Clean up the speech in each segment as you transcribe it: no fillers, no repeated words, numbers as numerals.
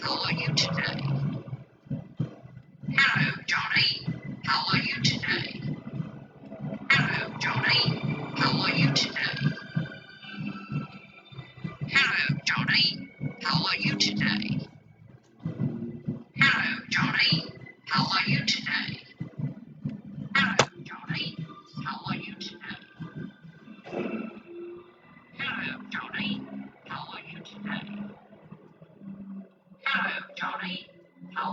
How are you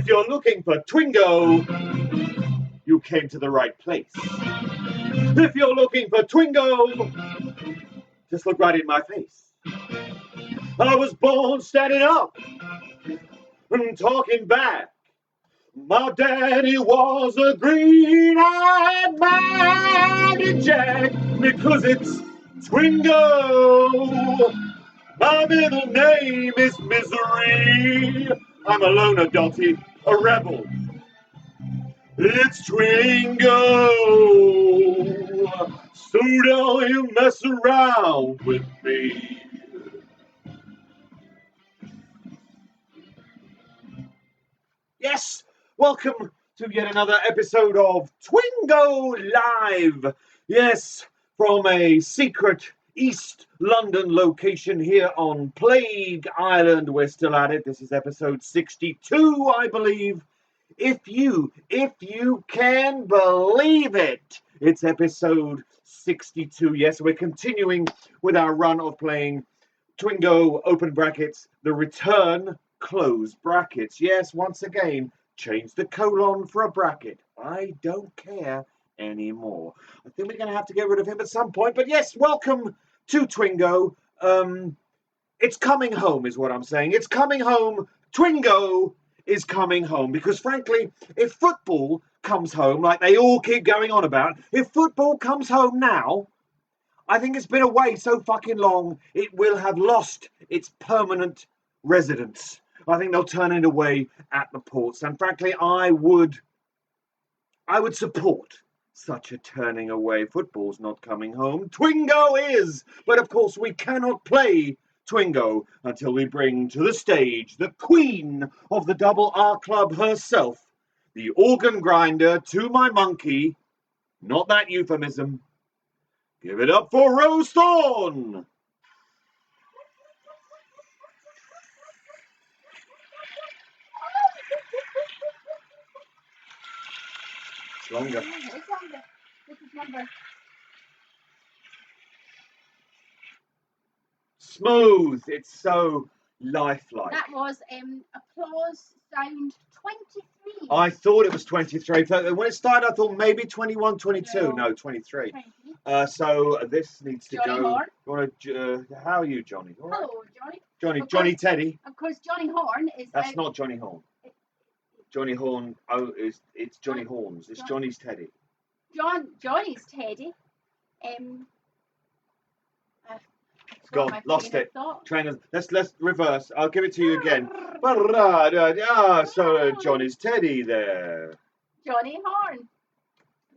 If you're looking for Twingo, you came to the right place. If you're looking for Twingo, just look right in my face. I was born standing up and talking back. My daddy was a green-eyed mighty Jack because it's Twingo. My middle name is Misery. I'm a loner, Dottie, a rebel. It's Twingo. So don't you mess around with me. Yes, welcome to yet another episode of Twingo Live. Yes, from a secret East London location here on Plague Island. We're still at it. This is episode 62, I believe. If you can believe it, it's episode 62. Yes, we're continuing with our run of playing Twingo, open brackets, the return, close brackets. Yes, once again, change the colon for a bracket. I don't care anymore. I think we're going to have to get rid of him at some point. But yes, welcome to Twingo. It's coming home is what I'm saying. It's coming home. Twingo is coming home. Because frankly, if football comes home, like they all keep going on about, if football comes home now, I think it's been away so fucking long, it will have lost its permanent residence. I think they'll turn it away at the ports. And frankly, I would support such a turning away. Football's not coming home. Twingo is! But of course, we cannot play Twingo until we bring to the stage the queen of the Double R Club herself, the organ grinder to my monkey. Not that euphemism. Give it up for Rose Thorn! It's longer. It's longer. This is number. Smooth. It's so lifelike. That was applause sound 23. I thought it was 23. When it started, I thought maybe 21, 22. No, 23. 23. So this needs to Johnny go. Horn. You want to? How are you, Johnny? All right. Hello, Johnny. Johnny Teddy. Of course, Johnny Horn is. That's not Johnny Horn. Johnny Horn. Oh, it's Johnny Horns. It's Johnny's Teddy. Johnny's Teddy. Gone, lost it. Trainers, let's reverse. I'll give it to you again. So Johnny's Teddy there. Johnny Horn,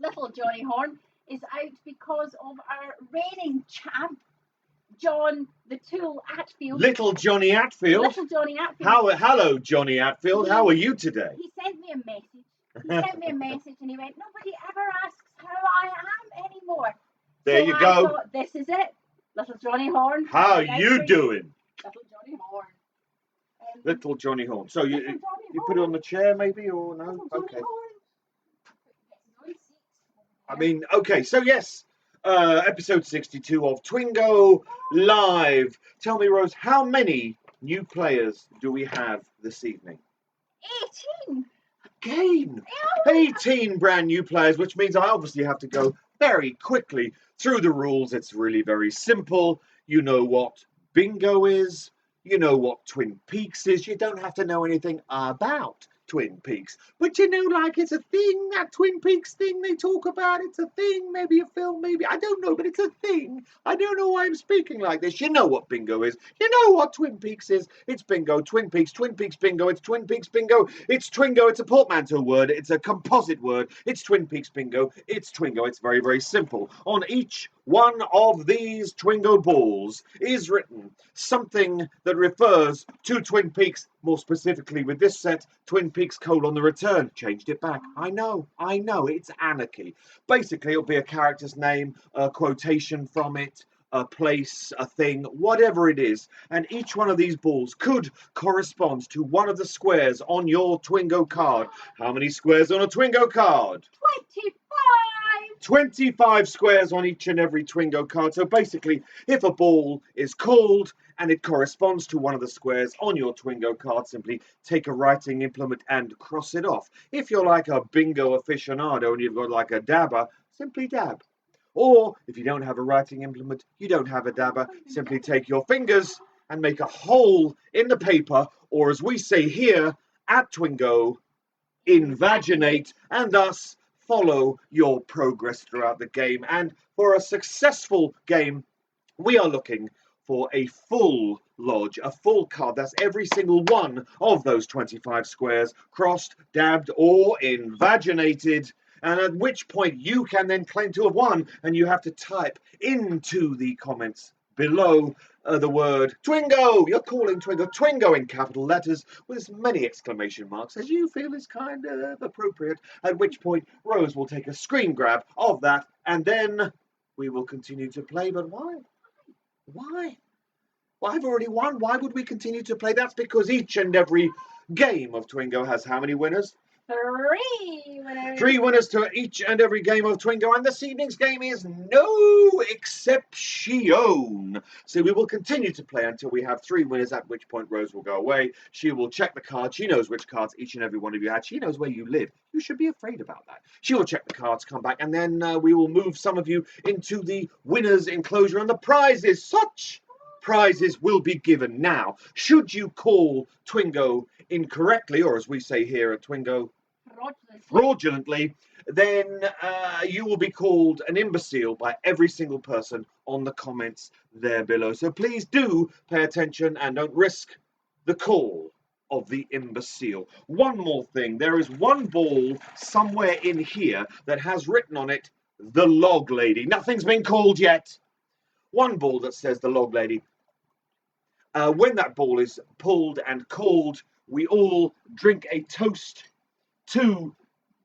little Johnny Horn, is out because of our reigning champ, John the Tool Atfield. Little Johnny Atfield. Little Johnny Atfield. Hello, Johnny Atfield. How are you today? He sent me a message. And he went, nobody ever asks how I am anymore. There so you I go. thought, this is it. Little Johnny Horn. How you doing? Little Johnny Horn. Little Johnny Horn. So you put it on the chair maybe or no? Okay. I mean, okay. So yes, episode 62 of Twingo Live. Tell me, Rose, how many new players do we have this evening? 18. Again, 18 brand new players, which means I obviously have to go very quickly through the rules. It's really very simple. You know what bingo is. You know what Twin Peaks is. You don't have to know anything about Twin Peaks. But you know, like, it's a thing, that Twin Peaks thing they talk about. It's a thing, maybe a film, maybe. I don't know, but it's a thing. I don't know why I'm speaking like this. You know what bingo is. You know what Twin Peaks is. It's bingo, Twin Peaks bingo. It's Twin Peaks bingo. It's Twingo. It's a portmanteau word. It's a composite word. It's Twin Peaks bingo. It's Twingo. It's very, very simple. On each one of these Twingo balls is written something that refers to Twin Peaks, more specifically with this set, Twin Peaks: The Return. Changed it back. I know, it's anarchy. Basically, it'll be a character's name, a quotation from it, a place, a thing, whatever it is. And each one of these balls could correspond to one of the squares on your Twingo card. How many squares on a Twingo card? 25. 25 squares on each and every Twingo card. So basically, if a ball is called and it corresponds to one of the squares on your Twingo card, simply take a writing implement and cross it off. If you're like a bingo aficionado and you've got like a dabber, simply dab. Or if you don't have a writing implement, you don't have a dabber, simply take your fingers and make a hole in the paper, or as we say here at Twingo, invaginate, and thus follow your progress throughout the game. And for a successful game, we are looking for a full lodge, a full card. That's every single one of those 25 squares, crossed, dabbed, or invaginated. And at which point you can then claim to have won, and you have to type into the comments below the word Twingo. You're calling Twingo Twingo in capital letters with as many exclamation marks as you feel is kind of appropriate. At which point Rose will take a screen grab of that, and then we will continue to play. But why? Why? Well, I've already won. Why would we continue to play? That's because each and every game of Twingo has how many winners? 3 winners. 3 winners to each and every game of Twingo, and this evening's game is no exception. So we will continue to play until we have 3 winners, at which point Rose will go away. She will check the cards. She knows which cards each and every one of you had. She knows where you live. You should be afraid about that. She will check the cards, come back, and then we will move some of you into the winner's enclosure, and the prizes, such prizes will be given. Now, should you call Twingo incorrectly, or as we say here at Twingo, fraudulently, then you will be called an imbecile by every single person on the comments there below. So please do pay attention and don't risk the call of the imbecile. One more thing, there is one ball somewhere in here that has written on it, the Log Lady. Nothing's been called yet. One ball that says the Log Lady. When that ball is pulled and called, we all drink a toast to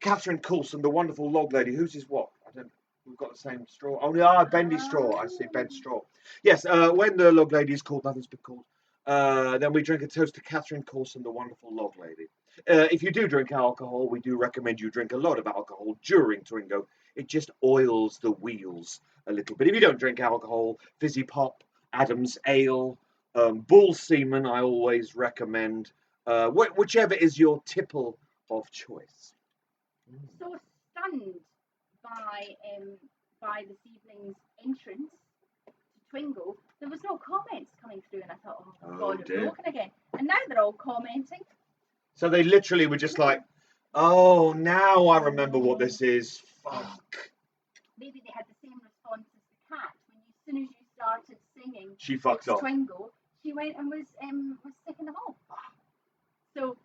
Catherine Coulson, the wonderful Log Lady. Whose is what? I don't. We've got the same straw. Oh, yeah, bendy straw. I see, bent straw. Yes. When the Log Lady is called, nothing's been called. Then we drink a toast to Catherine Coulson, the wonderful Log Lady. If you do drink alcohol, we do recommend you drink a lot of alcohol during Twingo. It just oils the wheels a little bit. If you don't drink alcohol, fizzy pop, Adam's ale, bull semen, I always recommend. Whichever is your tipple of choice. So stunned by this evening's entrance to Twingo, there was no comments coming through, and I thought, oh God, it's broken again. And now they're all commenting. So they literally were just like, oh, now I remember what this is. Fuck. Maybe they had the same response as the cat when as soon as you started singing, she fucked off. Twingo, she went and was sick in the hole. So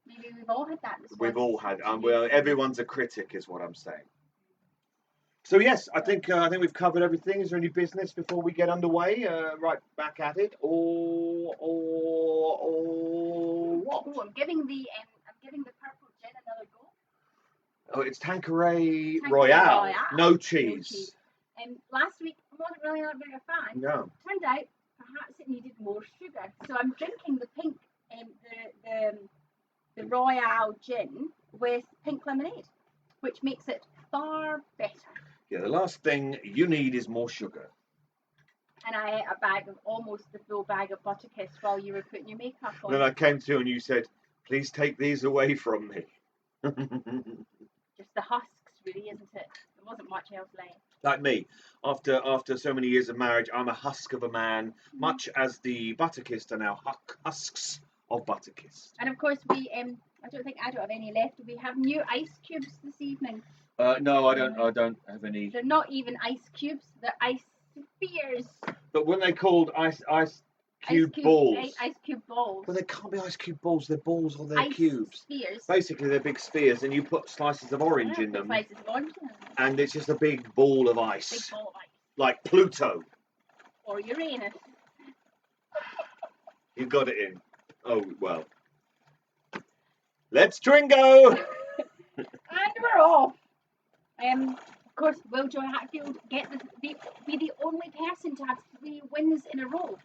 maybe we've all had that response. We've all had, well, everyone's a critic, is what I'm saying. So yes, I think we've covered everything. Is there any business before we get underway? Right back at it, or what? Oh, I'm giving the purple gin another go. Oh, it's Tanqueray Royale. No cheese. Last week I wasn't really that big a fan. No. Turned out perhaps it needed more sugar, so I'm drinking the pink, the Royale gin with pink lemonade, which makes it far better. Yeah, the last thing you need is more sugar. And I ate a bag of almost the full bag of Butterkiss while you were putting your makeup on. Then I came to you and you said, "Please take these away from me." Just the husks, really, isn't it? There wasn't much else left. Like me, after so many years of marriage, I'm a husk of a man, much as the Butterkissed are now husks of Butterkissed. And of course, we I don't have any left. We have new ice cubes this evening. No, I don't have any. They're not even ice cubes. They're ice spheres. But when they called ice cube balls. Ice cube balls. Well, they can't be ice cube balls. They're balls or they're ice cubes. Spheres. Basically, they're big spheres, and you put slices of orange in them. Slices of orange in them. And it's just a big ball of ice. Big ball of ice. Like Pluto. Or Uranus. You got it in. Oh, well. Let's Twingo! And we're off. Of course, will Joy Hatfield be the only person to have 3 wins in a row?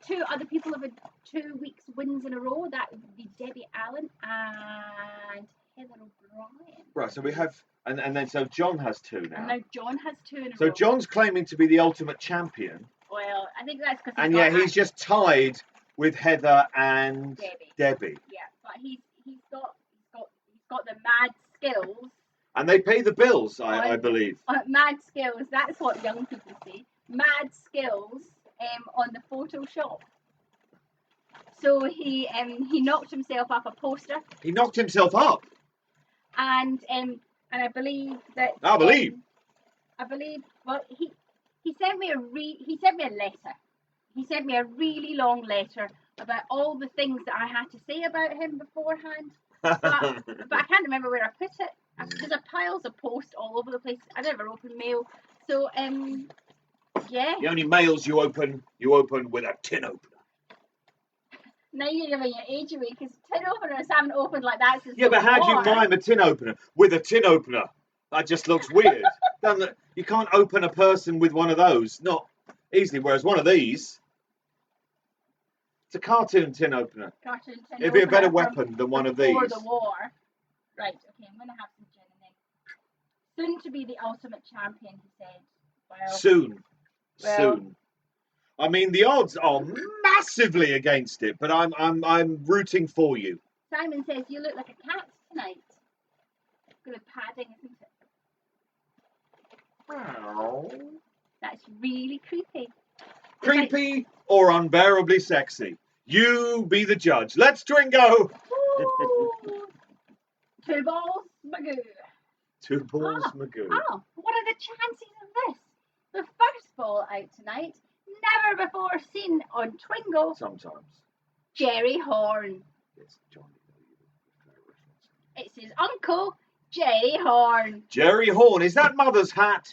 2 other people have had 2 weeks wins in a row. That would be Debbie Allen and Heather O'Brien. Right, so we have, and then so John has 2 now. And now John has 2 in a row. So John's claiming to be the ultimate champion. Well, I think that's because And yeah, he's just tied with Heather and Debbie. Yeah, but he's got the mad skills. And they pay the bills, I believe. Mad skills. That's what young people say. Mad skills on the Photoshop. So he knocked himself off a poster. He knocked himself up. And I believe that. I believe. Well, he sent me a letter. He sent me a really long letter about all the things that I had to say about him beforehand. But I can't remember where I put it. There's a piles of posts all over the place. I never open mail. So yeah. The only mails you open with a tin opener. Now you're giving your age away because tin openers haven't opened like that since. Yeah, but how do you mime a tin opener with a tin opener? That just looks weird. You can't open a person with one of those, not easily. Whereas one of these, it's a cartoon tin opener. It'd be a better weapon than one of these. Before the war. Right, okay, I'm going to have some gin and then. Soon to be the ultimate champion, he said. Well, Soon. I mean, the odds are massively against it, but I'm rooting for you. Simon says you look like a cat tonight. Good padding, isn't it? Wow. That's really creepy. Creepy or unbearably sexy? You be the judge. Let's Twingo! 2 balls, Magoo. 2 balls, Magoo. Oh, what are the chances of this? The first ball out tonight, never before seen on Twingo. Sometimes. Jerry Horn. It's Johnny. It's his uncle, Jerry Horn. Jerry Horn. Is that Mother's hat?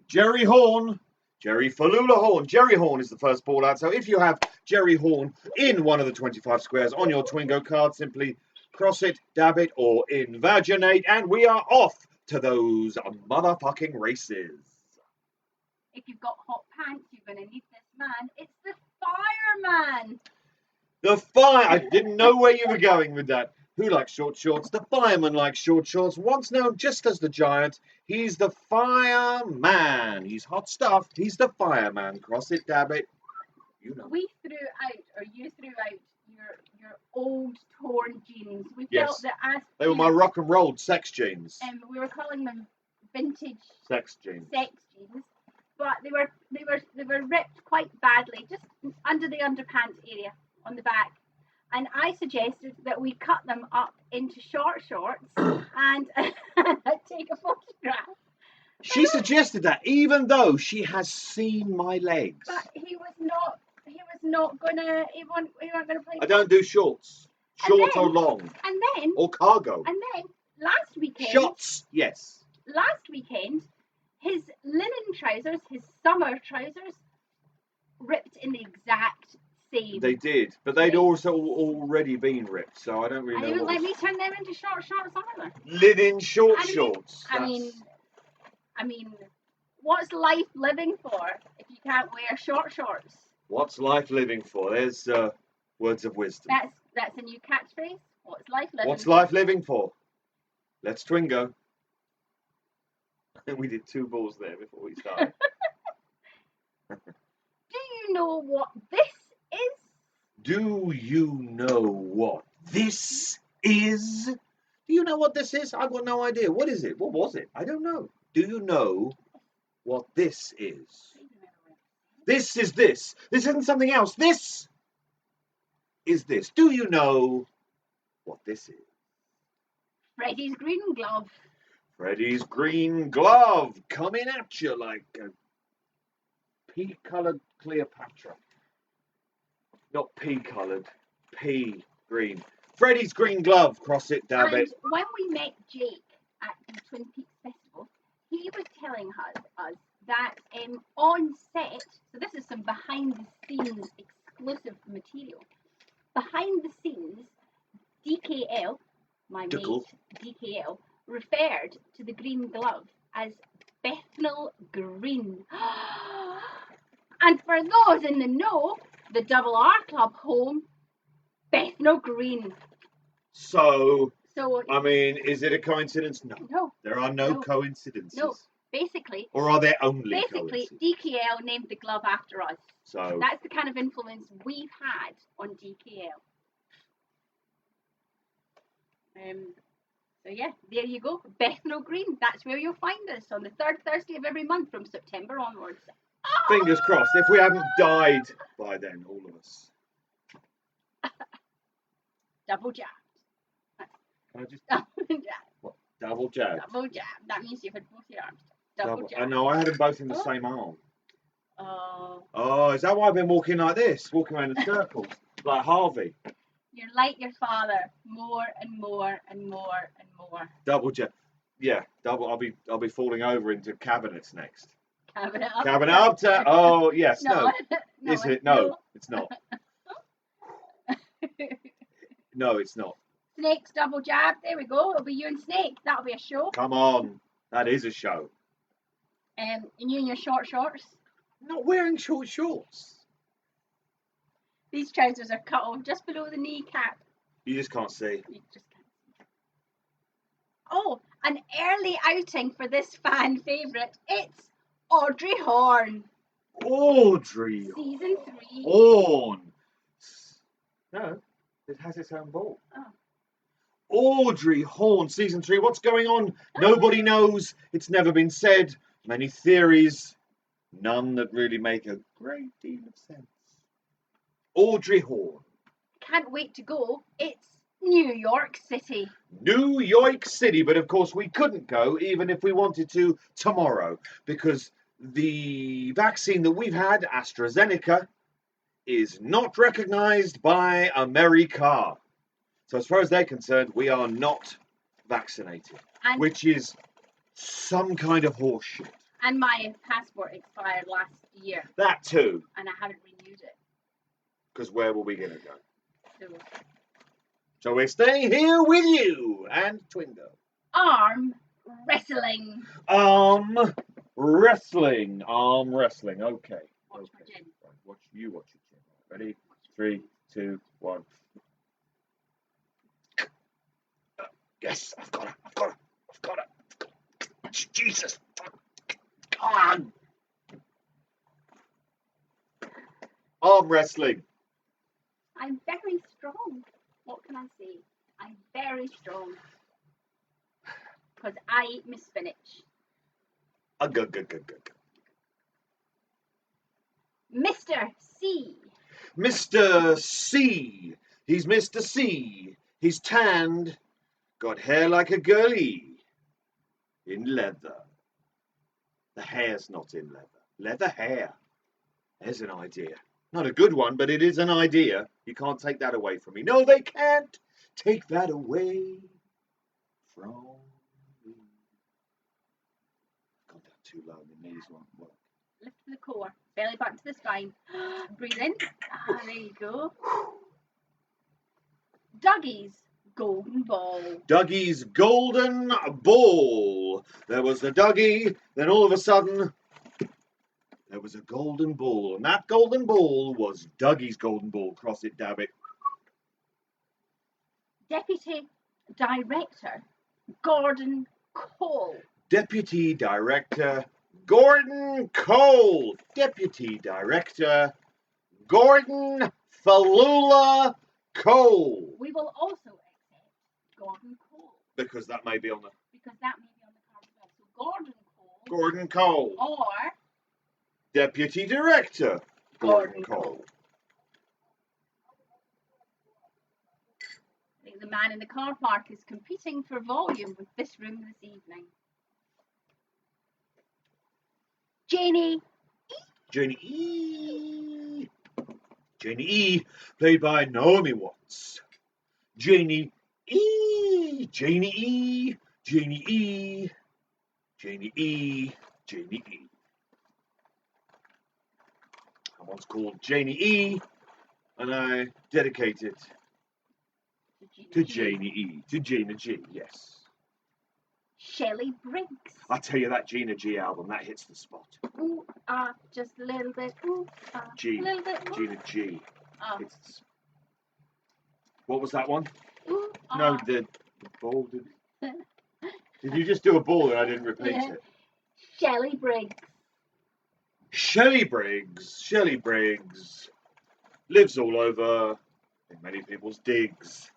Jerry Horn. Jerry Falula Horn. Jerry Horn is the first ball out. So if you have Jerry Horn in one of the 25 squares on your Twingo card, simply cross it, dab it, or invaginate, and we are off to those motherfucking races. If you've got hot pants, you're going to need this man. It's the fireman. The fire. I didn't know where you were going with that. Who likes short shorts? The fireman likes short shorts. Once known just as the Giant, he's the fireman. He's hot stuff. He's the fireman. Cross it, dab it. You know. We threw out, or you threw out, your old torn jeans. We Yes. felt that as They were my rock and roll sex jeans. we were calling them vintage Sex jeans. But they were ripped quite badly, just under the underpants area on the back. And I suggested that we cut them up into short shorts and take a photograph. She suggested that, even though she has seen my legs. But he was not gonna. He wasn't gonna play. I don't do shorts. Short or long. And then. Or cargo. And then last weekend. Shots, yes. Last weekend, his linen trousers, his summer trousers, ripped in the exact same. They did, but they'd also already been ripped, so I don't really know. And he wouldn't let me turn them into short shorts either. Linen shorts. I mean, what's life living for if you can't wear short shorts? What's life living for? There's words of wisdom. That's a new catchphrase. What's life living? What's life living for? Let's Twingo. We did 2 balls there before we started. Do you know what this is? Do you know what this is? Do you know what this is? I've got no idea. What is it? What was it? I don't know. Do you know what this is? This is this. This isn't something else. This is this. Do you know what this is? Freddy's green glove. Freddy's green glove coming at you like a pea-coloured Cleopatra. Not pea-coloured, pea green. Freddy's green glove, cross it, dab it. When we met Jake at the Twin Peaks Festival, he was telling us that on set, so this is some behind-the-scenes exclusive material. Behind the scenes, DKL, my Dickle. mate, DKL, referred to the green glove as Bethnal Green. And for those in the know, the Double R Club home, Bethnal Green. So, So I mean, is it a coincidence? No. No. There are no No. coincidences. No. Basically, Or are there only basically, coincidences? DKL named the glove after us. So That's the kind of influence we've had on DKL. So yeah, there you go. Bethnal Green. That's where you'll find us on the third Thursday of every month from September onwards. fingers crossed. If we haven't died by then, all of us. Double jab. Can I just Double jab. what? Double jab? Double jab. That means you've had both your arms. Double I jab. know. I had them both in the Oh. same arm. Oh. Oh, is that why I've been walking like this, walking around in circles, like Harvey? You're like your father, more and more and more and more. Double jab. Yeah, double. I'll be falling over into cabinets next. Cabinet up. Cabinet up to. Oh yes, no. No. Is it? No, it's not. No, it's not. Snake's double jab. There we go. It'll be you and Snake. That'll be a show. Come on, that is a show. And you in your short shorts. I'm not wearing short shorts. These trousers are cut off just below the kneecap. You just can't see. You just can't. Oh, an early outing for this fan favourite. It's Audrey Horne. Audrey Season 3. Horne. No, it has its own ball. Oh. Audrey Horne, season 3. What's going on? Nobody knows. It's never been said. Many theories, none that really make a great deal of sense. Audrey Horne. Can't wait to go. It's New York City. New York City, but of course we couldn't go even if we wanted to tomorrow because the vaccine that we've had, AstraZeneca, is not recognised by America. So as far as they're concerned, we are not vaccinated, And, which is some kind of horseshit. and my passport expired last year That too, and I haven't renewed it. because where were we going to go? So, So we're staying here with you and Twingo. arm wrestling. Wrestling. Arm wrestling. Okay. Watch Okay. my chin. Right, watch your chin. Ready? 3, 2, 1. Yes, I've got it. Jesus. Come on. Arm wrestling. I'm very strong. What can I say? I'm very strong. Because I eat my spinach. Good. Mr. C. Mr. C. He's Mr. C. He's tanned. Got hair like a girlie. In leather. The hair's not in leather. Leather hair. There's an idea. Not a good one, but it is an idea. You can't take that away from me. No, they can't take that away from me. Gone down too low, my knees won't work. Lift to the core. Belly button to the spine. Breathe in. There you go. Dougie's golden ball. Dougie's golden ball. There was the Dougie, then all of a sudden, there was a golden ball. And that golden ball was Dougie's golden ball. Cross it, dab it. Deputy Director Gordon Cole. Deputy Director Gordon Cole. Deputy Director Gordon Falula Cole. We will also accept Gordon Cole Because that may be on the because that may be on the card as well. So Gordon Cole Gordon Cole. or Deputy Director Gordon Cole. I think the man in the car park is competing for volume with this room this evening. Janie Janie E. Janie E. Played by Naomi Watts. Janie E. Janie E. Janie E. Janie E. Janie E. Someone's called Janie E. And I dedicate it to Janie E. To Gina G. Yes. Shelley Briggs. I tell you, that Gina G album, that hits the spot. Ooh, just a little bit. Ooh, G. a little bit. Ooh, Gina G. It's, What was that one? ooh, No, the ball. Did you just do a ball and I didn't repeat Yeah. it? Shelley Briggs. Shelley Briggs lives all over in many people's digs.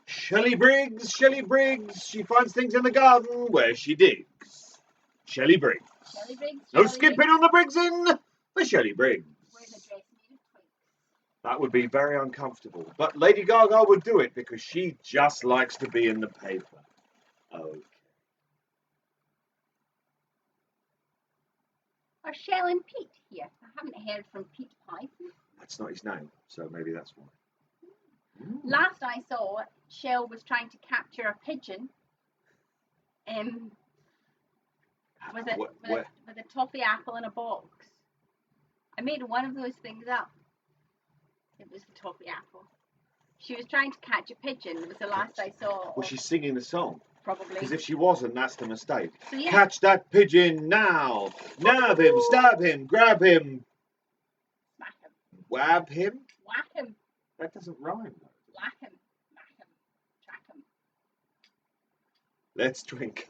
Shelley Briggs, she finds things in the garden where she digs. Shelley Briggs. Shelley Briggs. No Shelley skipping Briggs. on the Briggsing for Shelley Briggs. Wears a dress made of twigs. That would be very uncomfortable, but Lady Gaga would do it because she just likes to be in the paper. Okay. Are Shell and Pete here? I haven't heard from Pete Python. That's not his name, so maybe that's why. Last I saw, Shell was trying to capture a pigeon. With a toffee apple in a box. I made one of those things up. It was the toffee apple. She was trying to catch a pigeon. It was the last I saw. Was she singing the song? Probably. Because if she wasn't, that's the mistake. So, yeah. Catch that pigeon now! Nab him, stab him, grab him. Smack him. Whab him? Whack him. That doesn't rhyme. Whack him. Smack him. Track him. Let's drink.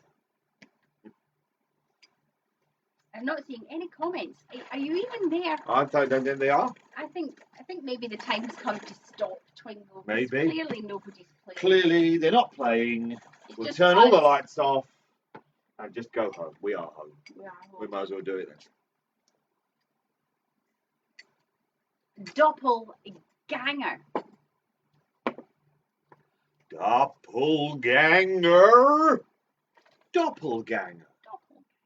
I'm not seeing any comments. Are you even there? I don't think they are. I think maybe the time's come to stop Twingo. Maybe. Clearly nobody's playing. Clearly, they're not playing. It's We'll just turn all the us. lights off and just go home. We are home. We are We might as well do it then. Doppelganger. Doppelganger. Doppelganger.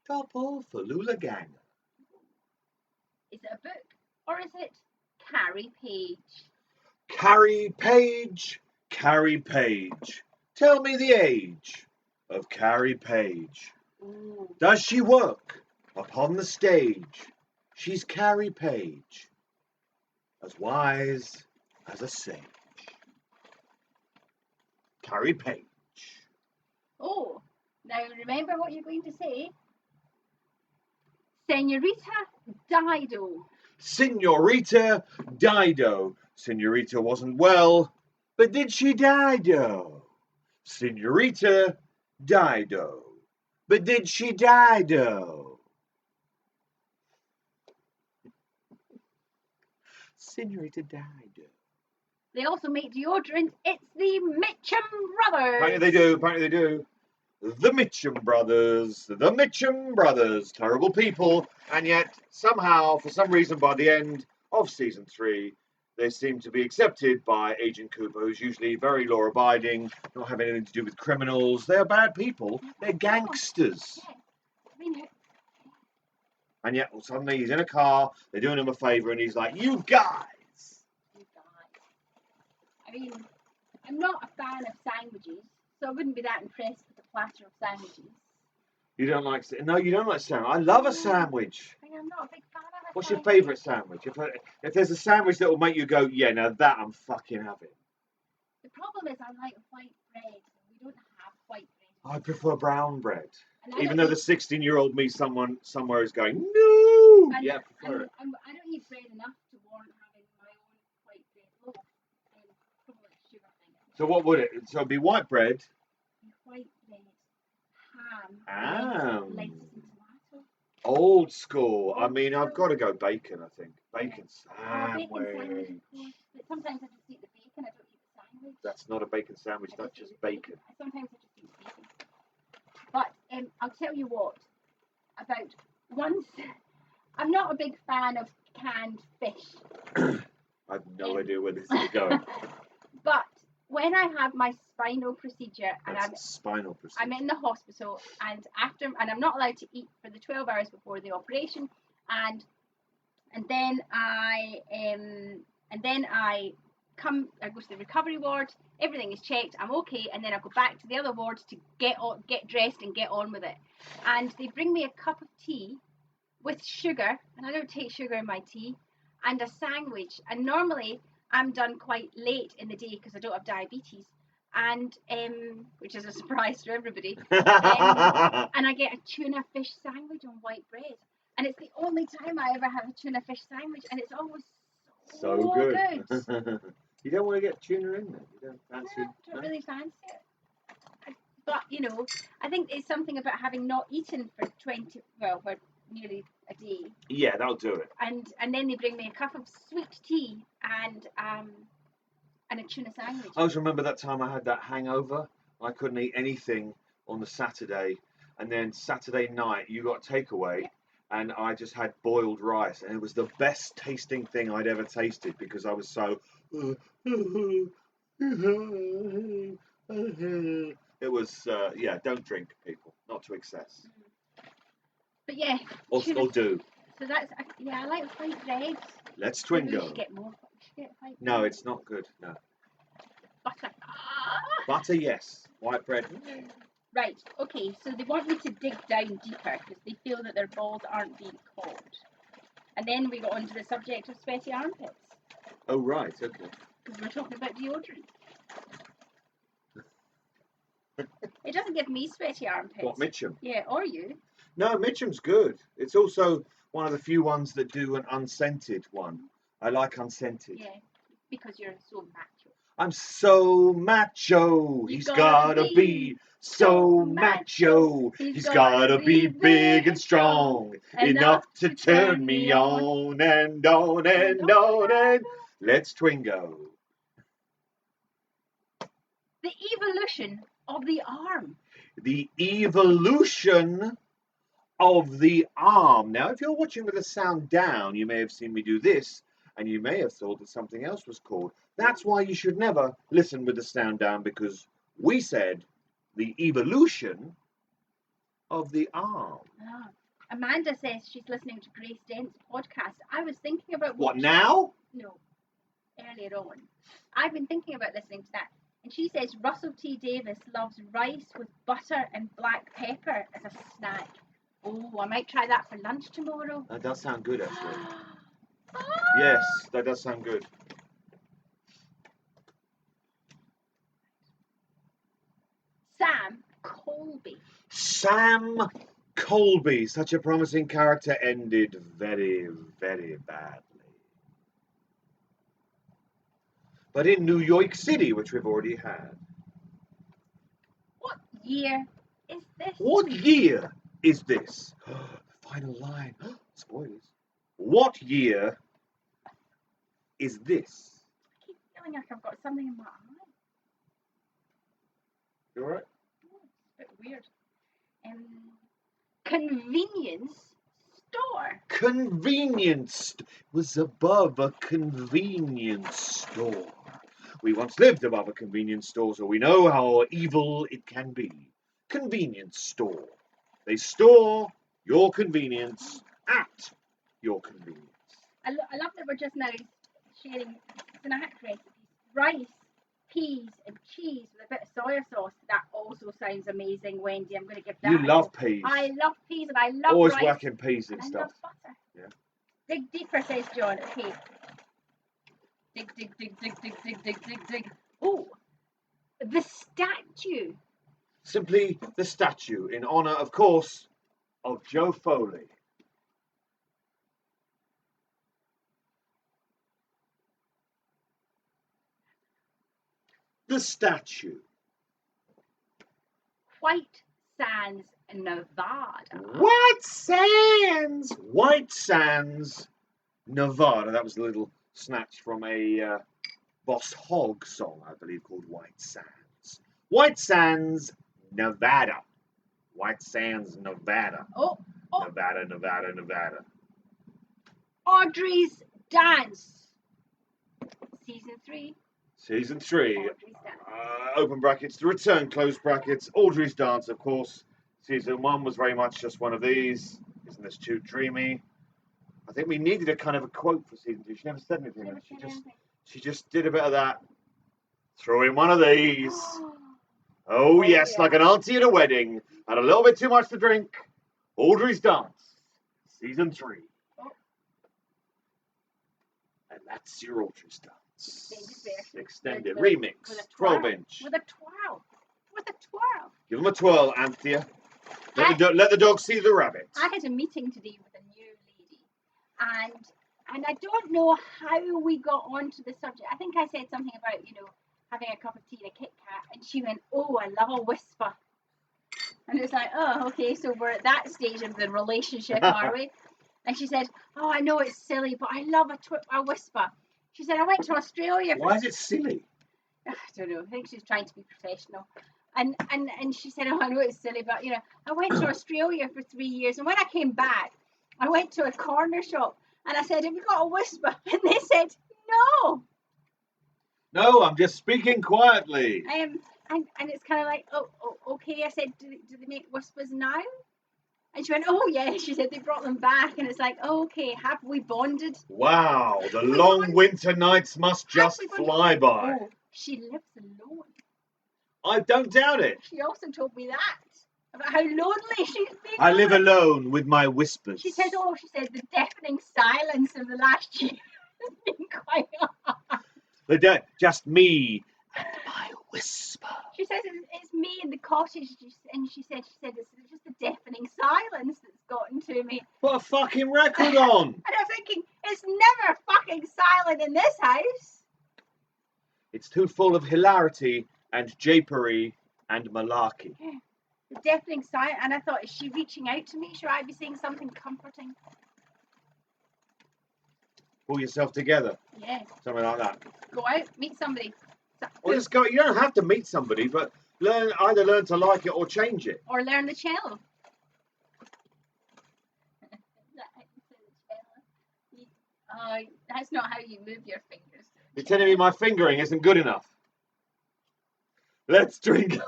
Doppel for Lula Ganger. Is it a book or is it Carrie Page? Carrie Page. Carrie Page. Tell me the age of Carrie Page. Ooh. Does she work upon the stage? She's Carrie Page, as wise as a sage. Carrie Page. Oh, now remember what you're going to say. Senorita Dido. Senorita Dido. Senorita wasn't well, but did she Dido? Senorita Dido. But did she Dido? Senorita Dido. They also make deodorant. It's the Mitchum Brothers. Apparently they do. Apparently they do. The Mitchum Brothers. The Mitchum Brothers. Terrible people. And yet, somehow, for some reason, by the end of season 3, they seem to be accepted by Agent Cooper, who's usually very law-abiding, not having anything to do with criminals. They're bad people. They're gangsters. Yeah. I mean, And yet, suddenly he's in a car, they're doing him a favour, and he's like, you guys! you guys. I mean, I'm not a fan of sandwiches, so I wouldn't be that impressed with the platter of sandwiches. You don't like... No, you don't like sandwich. I love a sandwich. I mean, I'm not a big fan of it. What's your favourite sandwich? If there's a sandwich that will make you go, yeah, now that I'm fucking having. The problem is I like white bread. We don't have white bread. I prefer brown bread. And I Even don't though the eat- 16-year-old me somewhere is going, no! and, Yeah, prefer it. and I don't eat bread enough to warrant having my own white bread loaf. Probably a sugar thing. So what would it? So it'd be white bread. White bread, Ham. lettuce and tomato. Old school. I mean, I've got to go bacon, I think. Bacon sandwich. Bacon sandwich, of course. But sometimes I just eat the bacon. I don't eat the sandwich. That's not a bacon sandwich, I that's eat just the bacon. Sometimes I just eat bacon. But I'll tell you what. About once, I'm not a big fan of canned fish. I have no idea where this is going. But when I have my spinal procedure and That's spinal procedure. I'm in the hospital and I'm not allowed to eat for the 12 hours before the operation, and then I go to the recovery ward. Everything is checked. I'm okay, and then I go back to the other ward to get dressed and get on with it. And they bring me a cup of tea with sugar, and I don't take sugar in my tea, and a sandwich. And normally I'm done quite late in the day because I don't have diabetes, and which is a surprise to everybody. And I get a tuna fish sandwich on white bread, and it's the only time I ever have a tuna fish sandwich, and it's always so good. You don't want to get tuna in there. You don't fancy I don't really fancy it. But, you know, I think it's something about having not eaten for for nearly a day. Yeah, that'll do it. And then they bring me a cup of sweet tea and a tuna sandwich. I always remember that time I had that hangover. I couldn't eat anything on the Saturday, and then Saturday night you got takeaway, Yep. and I just had boiled rice, and it was the best tasting thing I'd ever tasted because I was so. It was yeah. Don't drink, people, not to excess. But yeah. Or do. So that's I like white bread. Let's Maybe we Twingo. should get more. We should get white No, bread. it's not good. No. Butter. Butter, yes. White bread. Right, okay, so they want me to dig down deeper because they feel that their balls aren't being caught. And then we got onto the subject of sweaty armpits Oh, right, okay. because we're talking about deodorant. It doesn't give me sweaty armpits. What, Mitchum? Yeah, or you. No, Mitchum's good. It's also one of the few ones that do an unscented one. I like unscented. Yeah, because you're so macho. I'm so macho. He's gotta be so macho. He's gotta be big and strong. Enough to turn me on and on and on and let's Twingo. The evolution of the arm. The evolution of the arm. Now, if you're watching with the sound down, you may have seen me do this, and you may have thought that something else was called. That's why you should never listen with the sound down, because we said the evolution of the arm. Ah. Amanda says she's listening to Grace Dent's podcast. I was thinking about What now? No, earlier on. I've been thinking about listening to that. And she says Russell T. Davis loves rice with butter and black pepper as a snack. Oh, I might try that for lunch tomorrow. That does sound good, actually. Yes, that does sound good. Sam Colby. Sam Colby, such a promising character, ended very, very badly. But in New York City, which we've already had. What year is this? What year is this? Final line. Spoilers. What year is this? I keep feeling like I've got something in my eye. You alright? Oh, it's a bit weird. Convenience store. Convenience was above a convenience store. We once lived above a convenience store, so we know how evil it can be. Convenience store. They store your convenience at your convenience. I love that we're just now sharing snack recipes. Rice, peas, and cheese with a bit of soy sauce. That also sounds amazing, Wendy. I'm going to give that. You love peas. I love peas and I love Always rice. whacking peas and I stuff. love butter. Yeah. Dig deeper, says John. Okay. Dig, dig, dig, dig, dig, dig, dig, dig, dig. Oh, the statue. Simply the statue in honor, of course, of Joe Foley. The statue. White Sands, Nevada. White Sands! White Sands, Nevada. That was a little snatched from a Boss Hogg song, I believe, called White Sands. White Sands, Nevada. White Sands, Nevada. Oh. Nevada, Nevada, Nevada. Audrey's Dance. Season 3. Season 3. Audrey's Dance. Open brackets, the return, close brackets. Audrey's Dance, of course. Season 1 was very much just one of these. Isn't this too dreamy? I think we needed a kind of a quote for season 2. She never said anything. She just did a bit of that. Throw in one of these. Oh yes, yeah. like an auntie at a wedding. Had a little bit too much to drink. Audrey's Dance, Season 3. Oh. And that's your Audrey's Dance. Extended With a remix, 12. 12-inch. With a 12. With a 12. Give them a twirl, Anthea. Let the dog see the rabbit. I had a meeting today with a new lady, and I don't know how we got onto the subject. I think I said something about, having a cup of tea and a Kit Kat, and she went, "Oh, I love a whisper." And it's like, oh, okay, so we're at that stage of the relationship, are we? And she said, oh, I know it's silly, but I love a whisper. She said, I went to Australia. Why is it silly? I don't know. I think she's trying to be professional. And she said, oh, I know it's silly, but, I went to Australia for 3 years. And when I came back, I went to a corner shop and I said, have you got a whisper? And they said, no. No, I'm just speaking quietly. And it's kind of like, oh, okay. I said, do they make whispers now? And she went, oh, yeah. She said they brought them back. And it's like, oh, okay, have we bonded? Wow, the long winter nights must just fly by. Oh, she lives alone. I don't doubt it. She also told me that, about how lonely she's been. I live alone with my whispers. She said, the deafening silence of the last year has been quite hard. Just me and my whisper. She says it's me in the cottage, and she said it's just the deafening silence that's gotten to me. Put a fucking record on. And I'm thinking, it's never fucking silent in this house. It's too full of hilarity and japery and malarkey. Yeah. The deafening silence, and I thought, is she reaching out to me? Should I be saying something comforting? Pull yourself together. Yeah. Something like that. Go out, meet somebody. Well, just go. You don't have to meet somebody, but either learn to like it or change it. Or learn the cello. That's not how you move your fingers. You're telling me my fingering isn't good enough. Let's drink.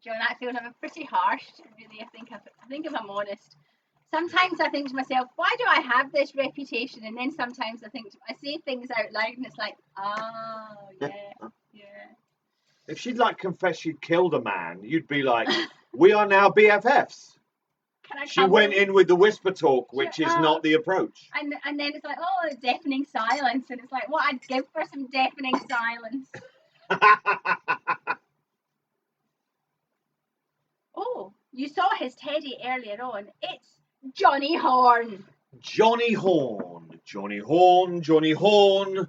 John, that feels pretty harsh. Really, I think if I'm honest, sometimes I think to myself, why do I have this reputation? And then sometimes I say things out loud, and it's like, oh yeah, yeah. If she'd confess she'd killed a man, you'd be like, we are now BFFs. She went in with the whisper talk, which is not the approach. And then it's like, oh, deafening silence, and it's like, what I'd give for some deafening silence. Oh, you saw his teddy earlier on. It's Johnny Horn. Johnny Horn. Johnny Horn. Johnny Horn.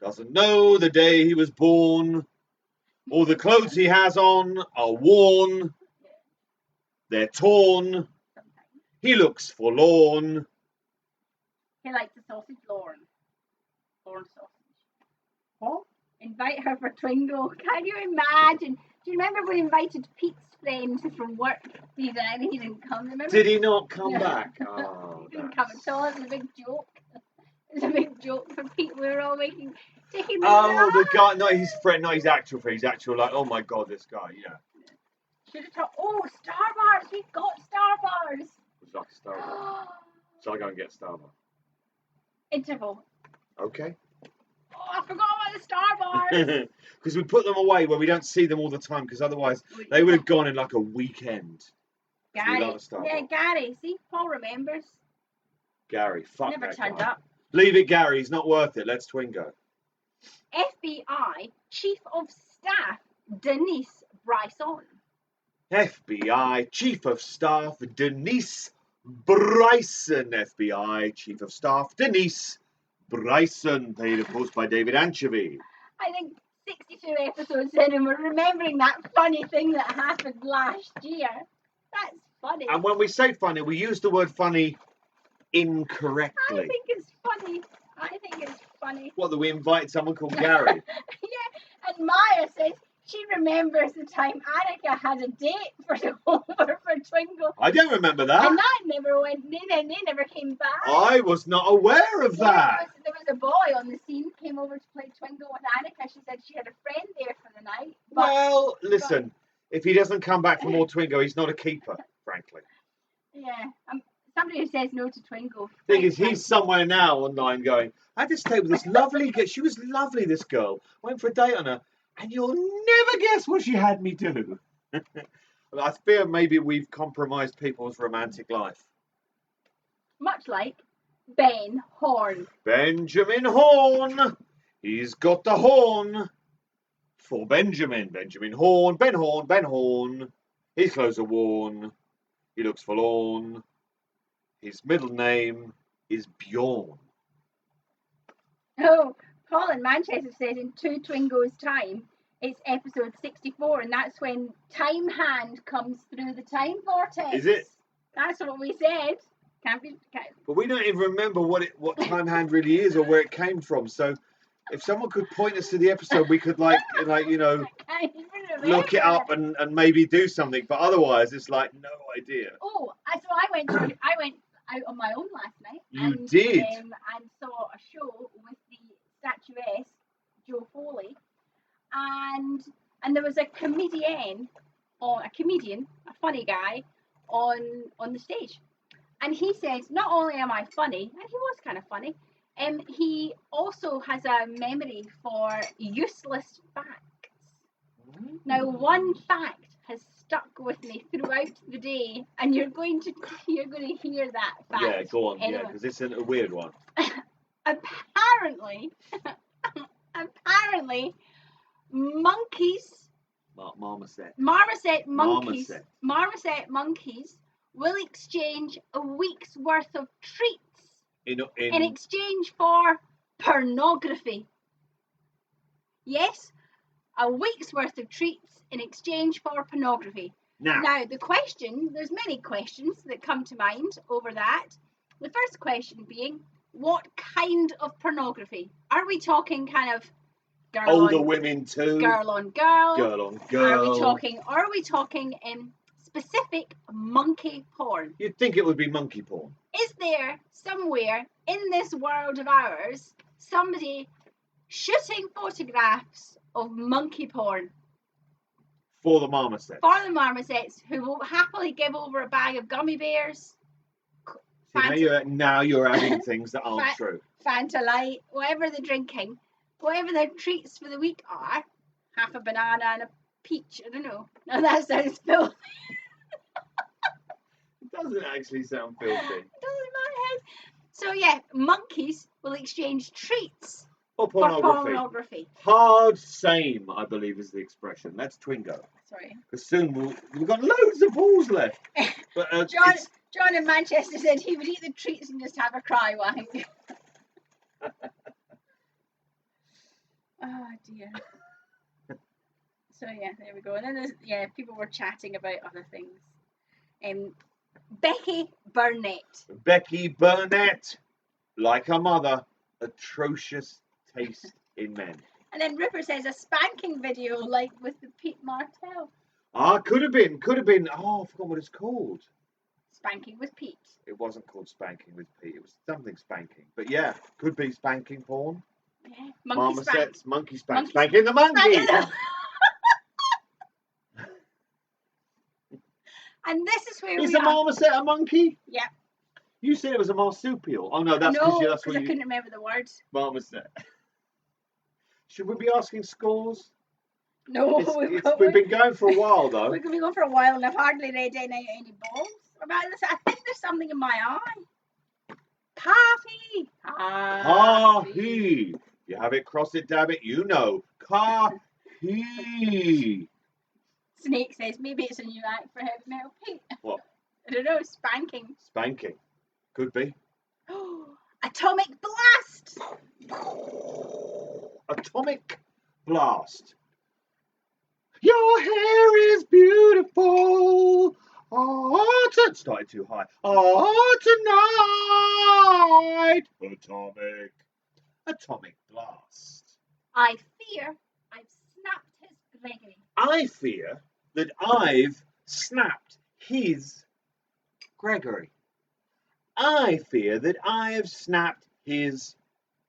Doesn't know the day he was born. All the clothes he has on are worn. They're torn. He looks forlorn. He likes the sausage Lorne. Lorne sausage. What? Invite her for Twingo. Can you imagine? Do you remember we invited Pete's friend from work? He didn't come. Remember? Did he not come back? Oh, he didn't come at all. It was a big joke. It was a big joke for Pete. We were all taking the the guy, not his friend, not his actual friend. His actual, oh my God, this guy, yeah. Should have thought, oh, Star Bars. We've got Star Bars. Would you like a Star Bar? Shall I go and get a Star Bar? Interval. Okay. Oh, I forgot about the Star Bars. Because we put them away where we don't see them all the time, because otherwise they would have gone in like a weekend. Gary. Yeah, Gary. See, Paul remembers. Gary, fuck Never that turned guy. up. Leave it, Gary. He's not worth it. Let's Twingo. FBI Chief of Staff Denise Bryson. FBI Chief of Staff Denise Bryson. FBI Chief of Staff Denise Bryson. Paid, of course, by David Anchovy. I think 62 episodes in and we're remembering that funny thing that happened last year. That's funny. And when we say funny, we use the word funny incorrectly. I think it's funny. What, that we invited someone called Gary? Yeah, and Maya says she remembers the time Annika had a date for Twingo. I don't remember that. And that never went, they never came back. I was not aware of that. There was a boy on the scene, came over to play Twingo with Annika. She said she had a friend there for the night. Well, listen, if he doesn't come back for more Twingo, he's not a keeper, frankly. Yeah, somebody who says no to Twingo. Thing is, he's somewhere now online going, I had to stay with this lovely girl. She was lovely, this girl. Went for a date on her, and you'll never guess what she had me do. Well, I fear maybe we've compromised people's romantic life. Much like Ben Horn. Benjamin Horn. He's got the horn for Benjamin. Benjamin Horn. Ben Horn. Ben Horn. His clothes are worn. He looks forlorn. His middle name is Bjorn. Oh, Paul in Manchester says in 2 Twingos' time, it's episode 64, and that's when Time Hand comes through the time vortex. Is it? That's what we said. Can't. But we don't even remember what Time Hand really is or where it came from. So if someone could point us to the episode, we could like you know, Can't even look it remember. up and maybe do something. But otherwise, it's like no idea. Oh, so I went out on my own last night. You and, did? And saw a show with the statuette Joe Foley, and there was a comedian, a funny guy, on the stage, and he says, not only am I funny, and he was kind of funny, he also has a memory for useless facts. Now, one fact has stuck with me throughout the day, and you're going to hear that fact. Yeah, go on. Anyway. Yeah, because it's a weird one. Apparently, monkeys, marmoset monkeys will exchange a week's worth of treats in exchange for pornography. Yes, a week's worth of treats in exchange for pornography. Now, the question, there's many questions that come to mind over that. The first question being, what kind of pornography? Are we talking kind of older women too? Girl on girl? Girl on girl? Are we talking specific monkey porn? You'd think it would be monkey porn. Is there somewhere in this world of ours somebody shooting photographs of monkey porn? For the marmosets. For the marmosets, who will happily give over a bag of gummy bears. Now you're adding things that aren't true. Fanta Light, whatever they're drinking, whatever their treats for the week are, half a banana and a peach, I don't know. Now that sounds filthy. It doesn't actually sound filthy. It does in my head. So yeah, monkeys will exchange treats for pornography. Hard same, I believe, is the expression. That's Twingo. Sorry. Because soon we've got loads of balls left. But John in Manchester said he would eat the treats and just have a cry wank. Oh dear. So yeah, there we go. And then people were chatting about other things. Becky Burnett, like her mother, atrocious taste in men. And then Ripper says a spanking video like with the Pete Martell. Could have been. Oh, I forgot what it's called. Spanking with Pete. It wasn't called Spanking with Pete. It was something spanking. But yeah, could be spanking porn. Yeah. Monkey spank. Spanking the monkey. And this is where is a marmoset a monkey? Yeah. You said it was a marsupial. Oh no, that's because I couldn't remember the words. Marmoset. Should we be asking scores? No, we've been going for a while though. We've been going for a while, and I've hardly read any balls about this. I think there's something in my eye. Coffee. You have it, cross it, dab it. You know, coffee. Snake says maybe it's a new act for Heavy Metal Pete. What? I don't know. Spanking. Could be. Atomic blast. Atomic blast. Your hair is beautiful. It started too high. Tonight. Atomic blast. I fear I've snapped his Gregory. I fear that I've snapped his Gregory. I fear that I have snapped his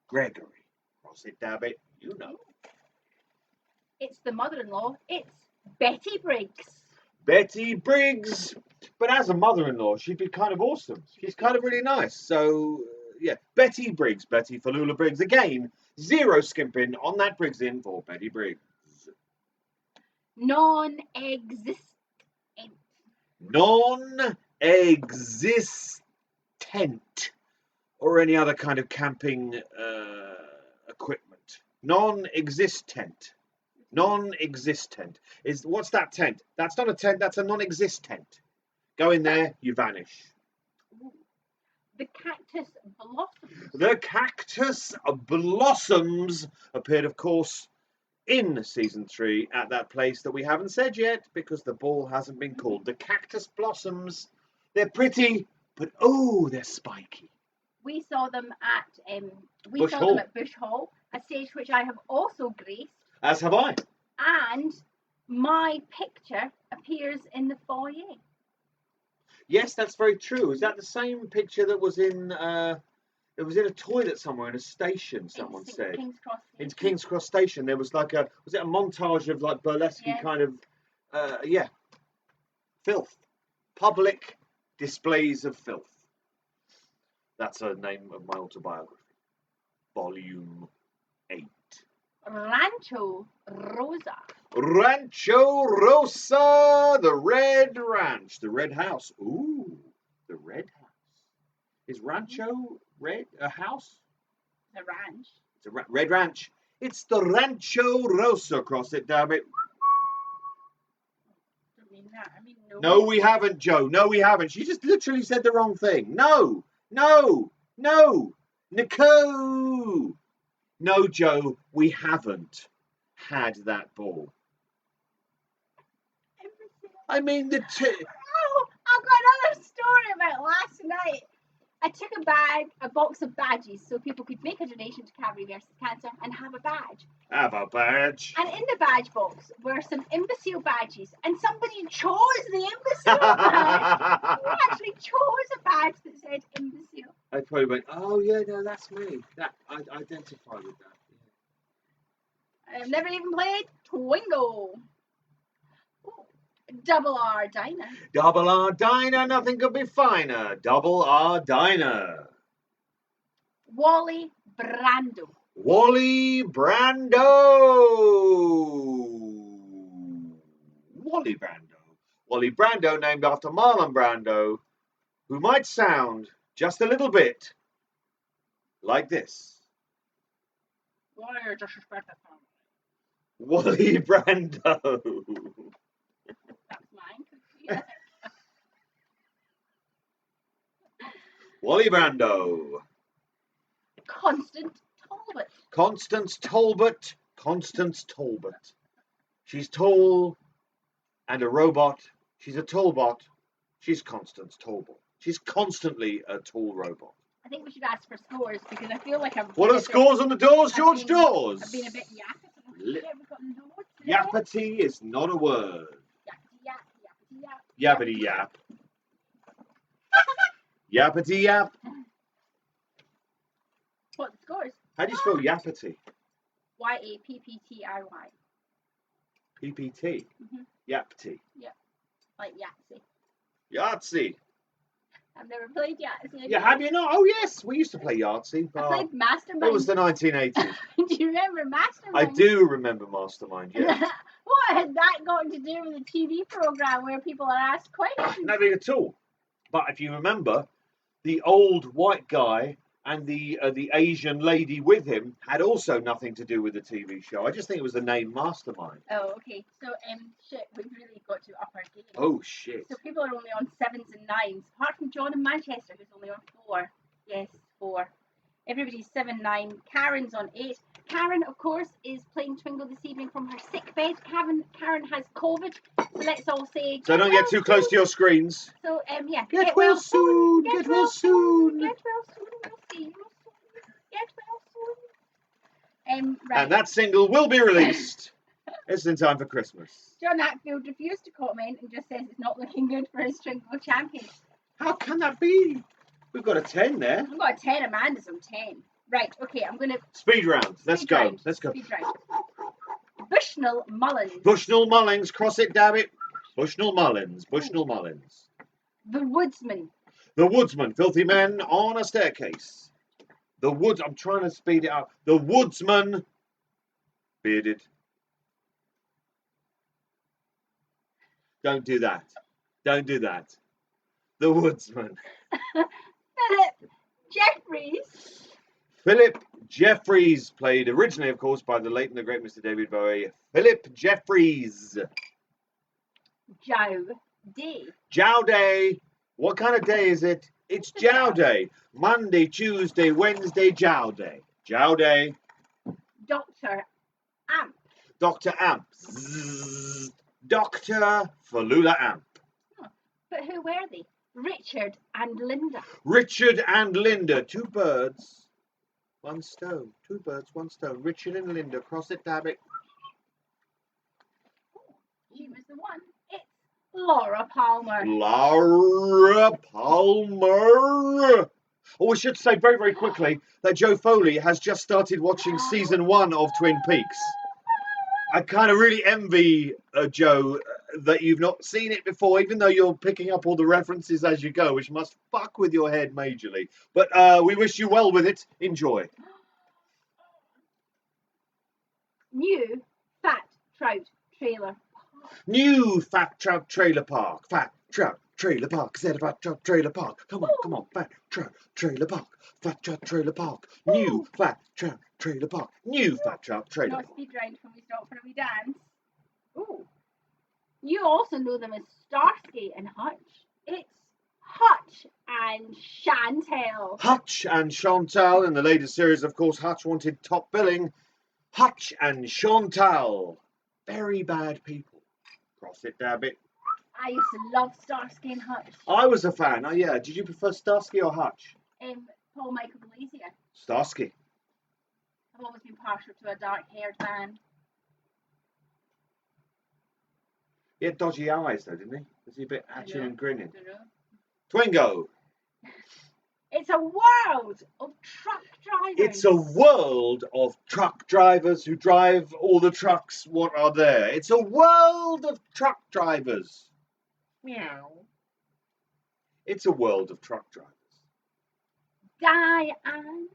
Gregory. Cross it, dab it, you know. It's the mother-in-law. It's Betty Briggs. Betty Briggs. But as a mother-in-law, she'd be kind of awesome. She's kind of really nice. So, yeah. Betty Briggs. Betty Falula Briggs. Again, zero skimping on that Briggs in for Betty Briggs. Non-existent. Non-existent. Or any other kind of camping equipment. Non-existent. Non-existent. What's that tent? That's not a tent, that's a non-existent. Go in there, you vanish. The cactus blossoms. The cactus blossoms appeared, of course, in season 3 at that place that we haven't said yet because the ball hasn't been called. The cactus blossoms. They're pretty, but oh, they're spiky. We saw them at Bush Hall, a stage which I have also graced, As have I. and my picture appears in the foyer. Yes, that's very true. Is that the same picture that was in? It was in a toilet somewhere in a station. Someone said. King's Cross. In King's Cross Station, there was like was it a montage of like burlesque kind of, filth, public displays of filth. That's the name of my autobiography, Volume 8. Rancho Rosa. Rancho Rosa, the Red Ranch, the Red House. Ooh, the Red House. Is Rancho red a house? The ranch. It's a Red Ranch. It's the Rancho Rosa. Cross it, damn it. Don't mean that. I mean no. No, we haven't, Joe. No, we haven't. She just literally said the wrong thing. No, Nicole. No, Joe, we haven't had that ball. I mean, Oh, I've got another story about last night. I took a box of badges so people could make a donation to Cavalry versus Cancer and have a badge. Have a badge. And in the badge box were some imbecile badges, and somebody chose the imbecile badge. Who actually chose a badge that said imbecile? I probably went, oh yeah, no, that's me. That I identify with that. I've never even played Twingo. Ooh, Double R Diner. Double R Diner, nothing could be finer. Double R Diner. Wally Brando. Wally Brando. Wally Brando. Wally Brando, named after Marlon Brando, who might sound just a little bit like this. Why are you disrespecting family? Wally Brando. That's mine. Yeah. Wally Brando. Constance Talbot. Constance Talbot. She's tall and a robot. She's a tallbot. She's Constance Talbot. She's constantly a tall robot. I think we should ask for scores because I feel like I'm. What are the scores on the doors, George Dawes? I've been a bit yappy. Li- We've got loads today. Yappity is not a word. Yappity yap. Yappity yap. Yappity yap. What the scores? How do you spell yappity? YAPPTIY. PPT. Yapty. Like Yahtzee. Yahtzee. I've never played Yahtzee. Yeah, have you not? Oh yes, we used to play Yahtzee. I played Mastermind. It was the 1980s. Do you remember Mastermind? I do remember Mastermind, yeah. What had that got to do with a TV program where people are asked questions? Nothing at all. But if you remember, the old white guy and the Asian lady with him had also nothing to do with the TV show. I just think it was the name Mastermind. Oh, okay. So, shit, we've really got to up our game. Oh, shit. So people are only on 7s and 9s, apart from John in Manchester, who's only on 4. Yes, 4. Everybody's 7, 9. Karen's on 8. Karen, of course, is playing Twingo this evening from her sick bed. Karen has COVID, so let's all say. So don't get too close to your screens. So, yeah. Get well soon. Get well soon. Get well soon. We'll see you soon. Get well soon. Right. And that single will be released. It's in time for Christmas. John Atfield refused to comment and just says it's not looking good for his Twingo champion. How can that be? We've got a 10 there. I've got a 10. Amanda's on 10. Right, okay, I'm going to... Speed round. Let's go. Let's go. Speed round. Bushnell Mullins. Bushnell Mullins. Cross it, damn it. Bushnell Mullins. Bushnell Mullins. The Woodsman. The Woodsman. Filthy men on a staircase. The Woods... I'm trying to speed it up. The Woodsman. Bearded. Don't do that. Don't do that. The Woodsman. Philip Jeffries. Philip Jeffries, played originally, of course, by the late and the great Mr. David Bowie. Philip Jeffries. Joe D. Jow Day. What kind of day is it? It's Jow Day. Monday, Tuesday, Wednesday, Jow Day. Jow Day. Dr. Amp. Dr. Amp. Zzz. Dr. Falula Amp. But who were they? Richard and Linda. Richard and Linda. 2 birds, 1 stone. 2 birds, 1 stone. Richard and Linda. Cross it, dab it. She was the one. It's Laura Palmer. Laura Palmer. Oh, we should say very, very quickly that Joe Foley has just started watching season 1 of Twin Peaks. I kind of really envy Joe that you've not seen it before, even though you're picking up all the references as you go, which must fuck with your head majorly. But we wish you well with it. Enjoy. New Fat Trout Trailer. New Fat Trout Trailer Park. Fat Trout Trailer Park. Said Fat Trout Trailer Park. Come on, come on. Fat Trout Trailer Park. Fat Trout Trailer Park. New Fat Trout Trailer Park. New Fat Trout Trailer Not Park. speed round when we stop for a wee dance. Ooh. You also know them as Starsky and Hutch. It's Hutch and Chantel. Hutch and Chantal in the latest series, of course. Hutch wanted top billing. Hutch and Chantal. Very bad people. Cross it, dab it. I used to love Starsky and Hutch. I was a fan. Oh, yeah. Did you prefer Starsky or Hutch? Paul Michael Glazier. Starsky. I've always been partial to a dark-haired man. He had dodgy eyes, though, didn't he? Was he a bit hatching and grinning? Dunno. Twingo. It's a world of truck drivers. It's a world of truck drivers who drive all the trucks what are there. It's a world of truck drivers. Meow. It's a world of truck drivers. Diane.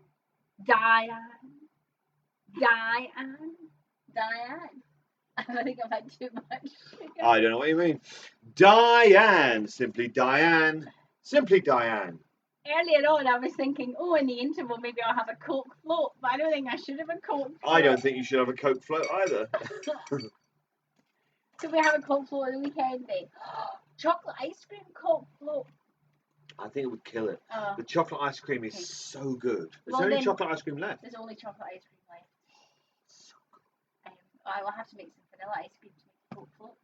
I think I've had too much. I don't know what you mean. Diane. Simply Diane. Simply Diane. Earlier on, I was thinking, in the interval, maybe I'll have a Coke float, but I don't think I should have a Coke float. I don't think you should have a Coke float either. Could we have a Coke float on the weekend then? Chocolate ice cream Coke float. I think it would kill it. The chocolate ice cream is so good. Is Well, there any then- chocolate ice cream left? There's only chocolate ice cream left. So good. I will have to make some vanilla ice cream to make a Coke float.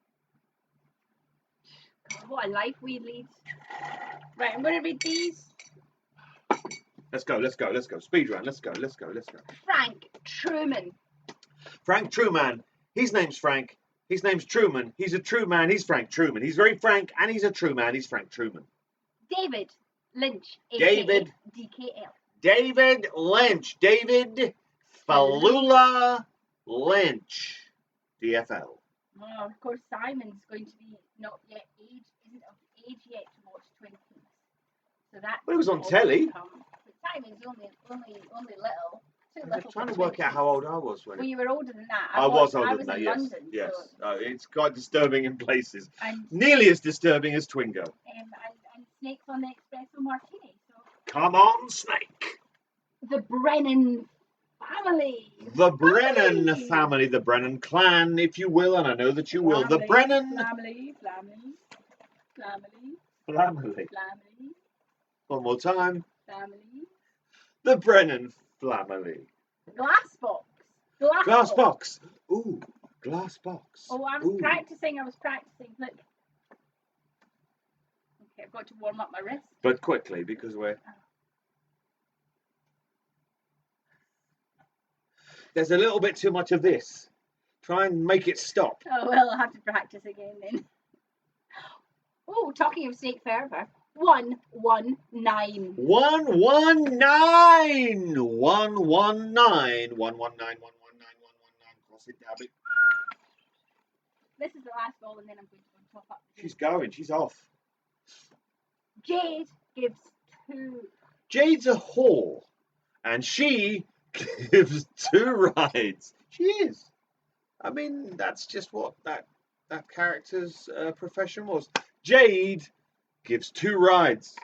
God, what a life we lead. Right, I'm going to read these. Let's go. Speed run. Let's go. Frank Truman. Frank Truman. His name's Frank. His name's Truman. He's a true man. He's Frank Truman. He's very frank and he's a true man. He's Frank Truman. David Lynch. David. DKL. David Lynch. David Falula Lynch. DFL. Oh, of course, Simon's going to be not yet isn't of age yet to watch Twin Peaks. So that. Well, it was on telly. But Simon's only little. Too I'm little trying for to work Twin out how old I was when Well, you were older than that. I was older I than was that, in yes. London, Yes. So, It's quite disturbing in places. and Nearly as disturbing as Twingo. and snakes on the espresso martini. So Come on, Snake. the Brennan family. The Brennan family, the Brennan clan, if you will, and I know that you will. The Brennan family. family. One more time. The Brennan family. Glass box. Glass box. Ooh, glass box. Oh, I was practicing. Look. Okay, I've got to warm up my wrist. But quickly, because there's a little bit too much of this. Try and make it stop. Oh, well, I'll have to practice again then. Oh, talking of snake fervor. 119. 119. 119. 119. 119. Cross it, dab it. This is the last ball, and then I'm going to top up. She's going. She's off. Jade gives 2. Jade's a whore, and she gives 2 rides. She is. I mean, that's just what that character's profession was. Jade gives 2 rides.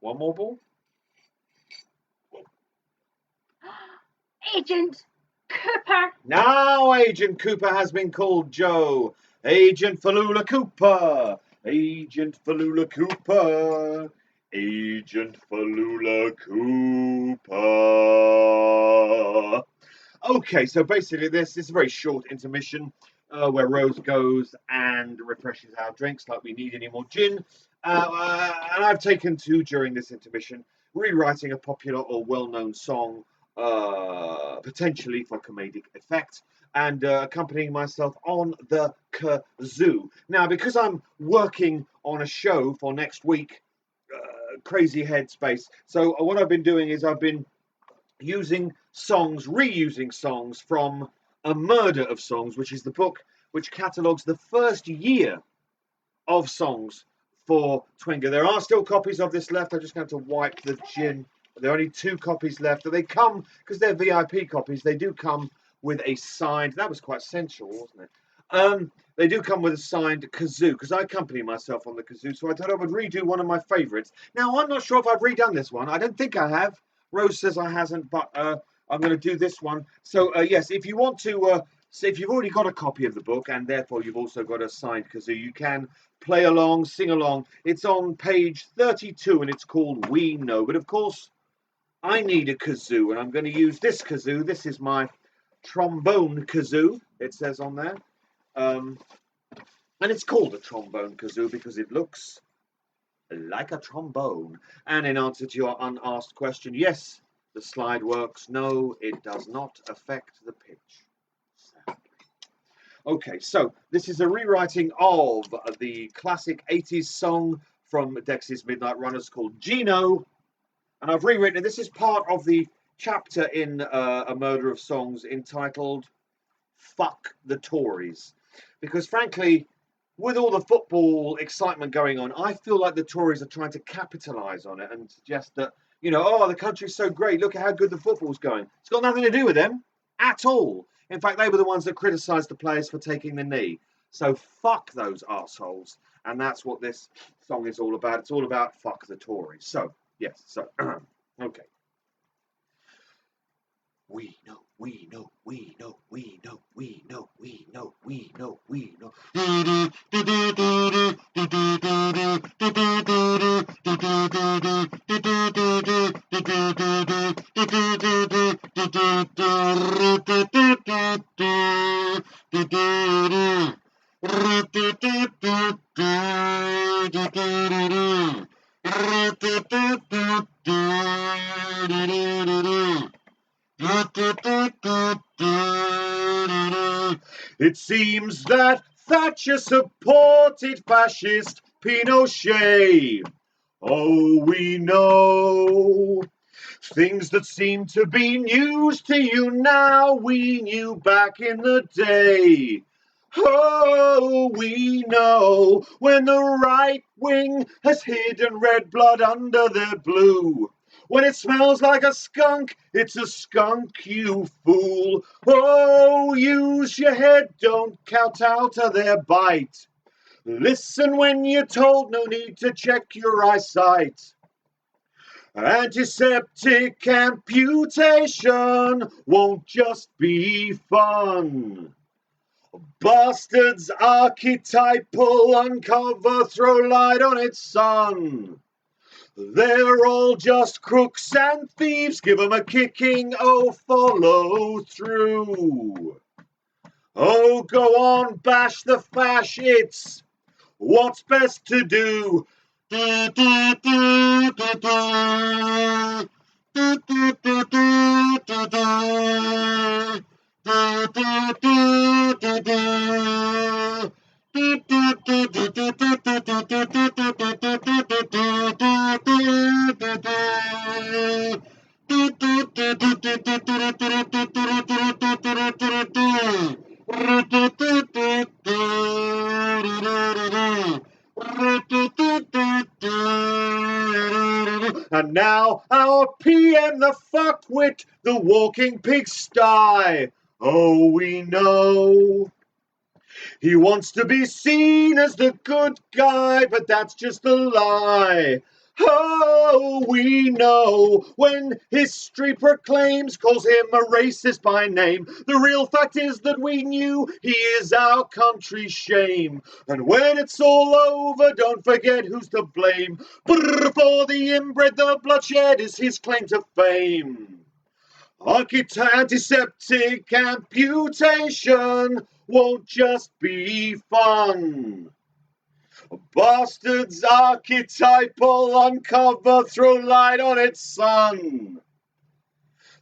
One more ball. Agent Cooper. Now Agent Cooper has been called, Joe. Agent Falula Cooper. Agent Falula Cooper. Agent Falula Cooper. Okay, so basically this is a very short intermission where Rose goes and refreshes our drinks like we need any more gin. And I've taken to, during this intermission, rewriting a popular or well-known song, potentially for comedic effect, and accompanying myself on the kazoo. Now, because I'm working on a show for next week, crazy headspace, so what I've been doing is I've been using songs, reusing songs from A Murder of Songs, which is the book which catalogues the first year of songs for Twingo. There are still copies of this left. I'm just going to wipe the gin. There are only 2 copies left. They come, because they're VIP copies, they do come with a signed, that was quite sensual, wasn't it? They do come with a signed kazoo, because I accompany myself on the kazoo, so I thought I would redo one of my favourites. Now, I'm not sure if I've redone this one. I don't think I have. Rose says I hasn't, but I'm going to do this one. So, yes, if you want to, so if you've already got a copy of the book, and therefore you've also got a signed kazoo, you can play along, sing along. It's on page 32, and it's called We Know. But, of course, I need a kazoo, and I'm going to use this kazoo. This is my trombone kazoo, it says on there. And it's called a trombone kazoo because it looks like a trombone. And in answer to your unasked question, yes, the slide works. No, it does not affect the pitch. Sadly. Okay, so this is a rewriting of the classic 80s song from Dexys Midnight Runners called Gino. And I've rewritten it. This is part of the chapter in A Murder of Songs entitled Fuck the Tories. Because frankly, with all the football excitement going on, I feel like the Tories are trying to capitalise on it and suggest that, you know, oh, the country's so great, look at how good the football's going. It's got nothing to do with them at all. In fact, they were the ones that criticised the players for taking the knee. So fuck those arseholes. And that's what this song is all about. It's all about fuck the Tories. So, yes, so, okay. We know, we know, we know, we know, we know, we know, we know, we know. It seems that Thatcher supported fascist Pinochet. Oh, we know things that seem to be news to you now, we knew back in the day. Oh, we know when the right wing has hidden red blood under their blue. When it smells like a skunk, it's a skunk, you fool. Oh, use your head, don't kowtow to their bite. Listen when you're told, no need to check your eyesight. Antiseptic amputation won't just be fun. Bastards archetypal, uncover, throw light on its son. They're all just crooks and thieves, give them a kicking, oh, follow through. Oh, go on, bash the fash, it's what's best to do. And now our PM, the fuckwit, the walking pigsty. Oh, we know he wants to be seen as the good guy, but that's just a lie. Oh, we know when history proclaims, calls him a racist by name. The real fact is that we knew he is our country's shame. And when it's all over, don't forget who's to blame. Brr, for the inbred, the bloodshed is his claim to fame. Antiseptic amputation won't just be fun. Bastards archetypal uncover, throw light on its sun.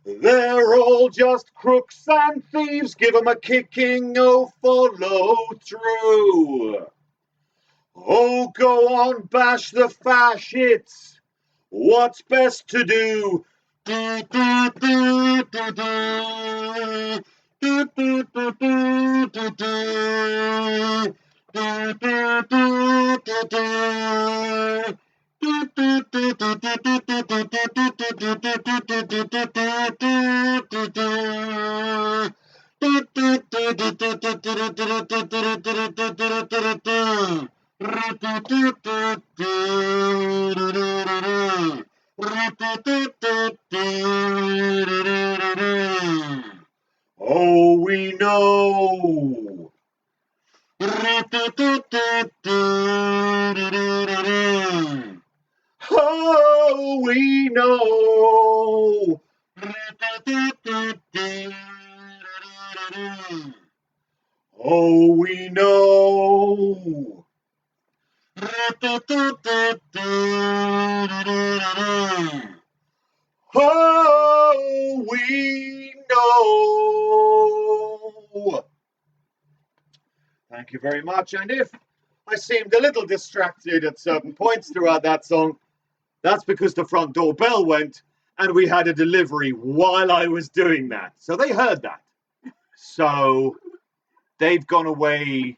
They're all just crooks and thieves, give them a kicking, no follow through. Oh, go on, bash the fash, it's what's best to do. Oh, we know. Oh, we know. Oh, we know. Oh, we know. Thank you very much. And if I seemed a little distracted at certain points throughout that song, that's because the front door bell went and we had a delivery while I was doing that. So they heard that. So they've gone away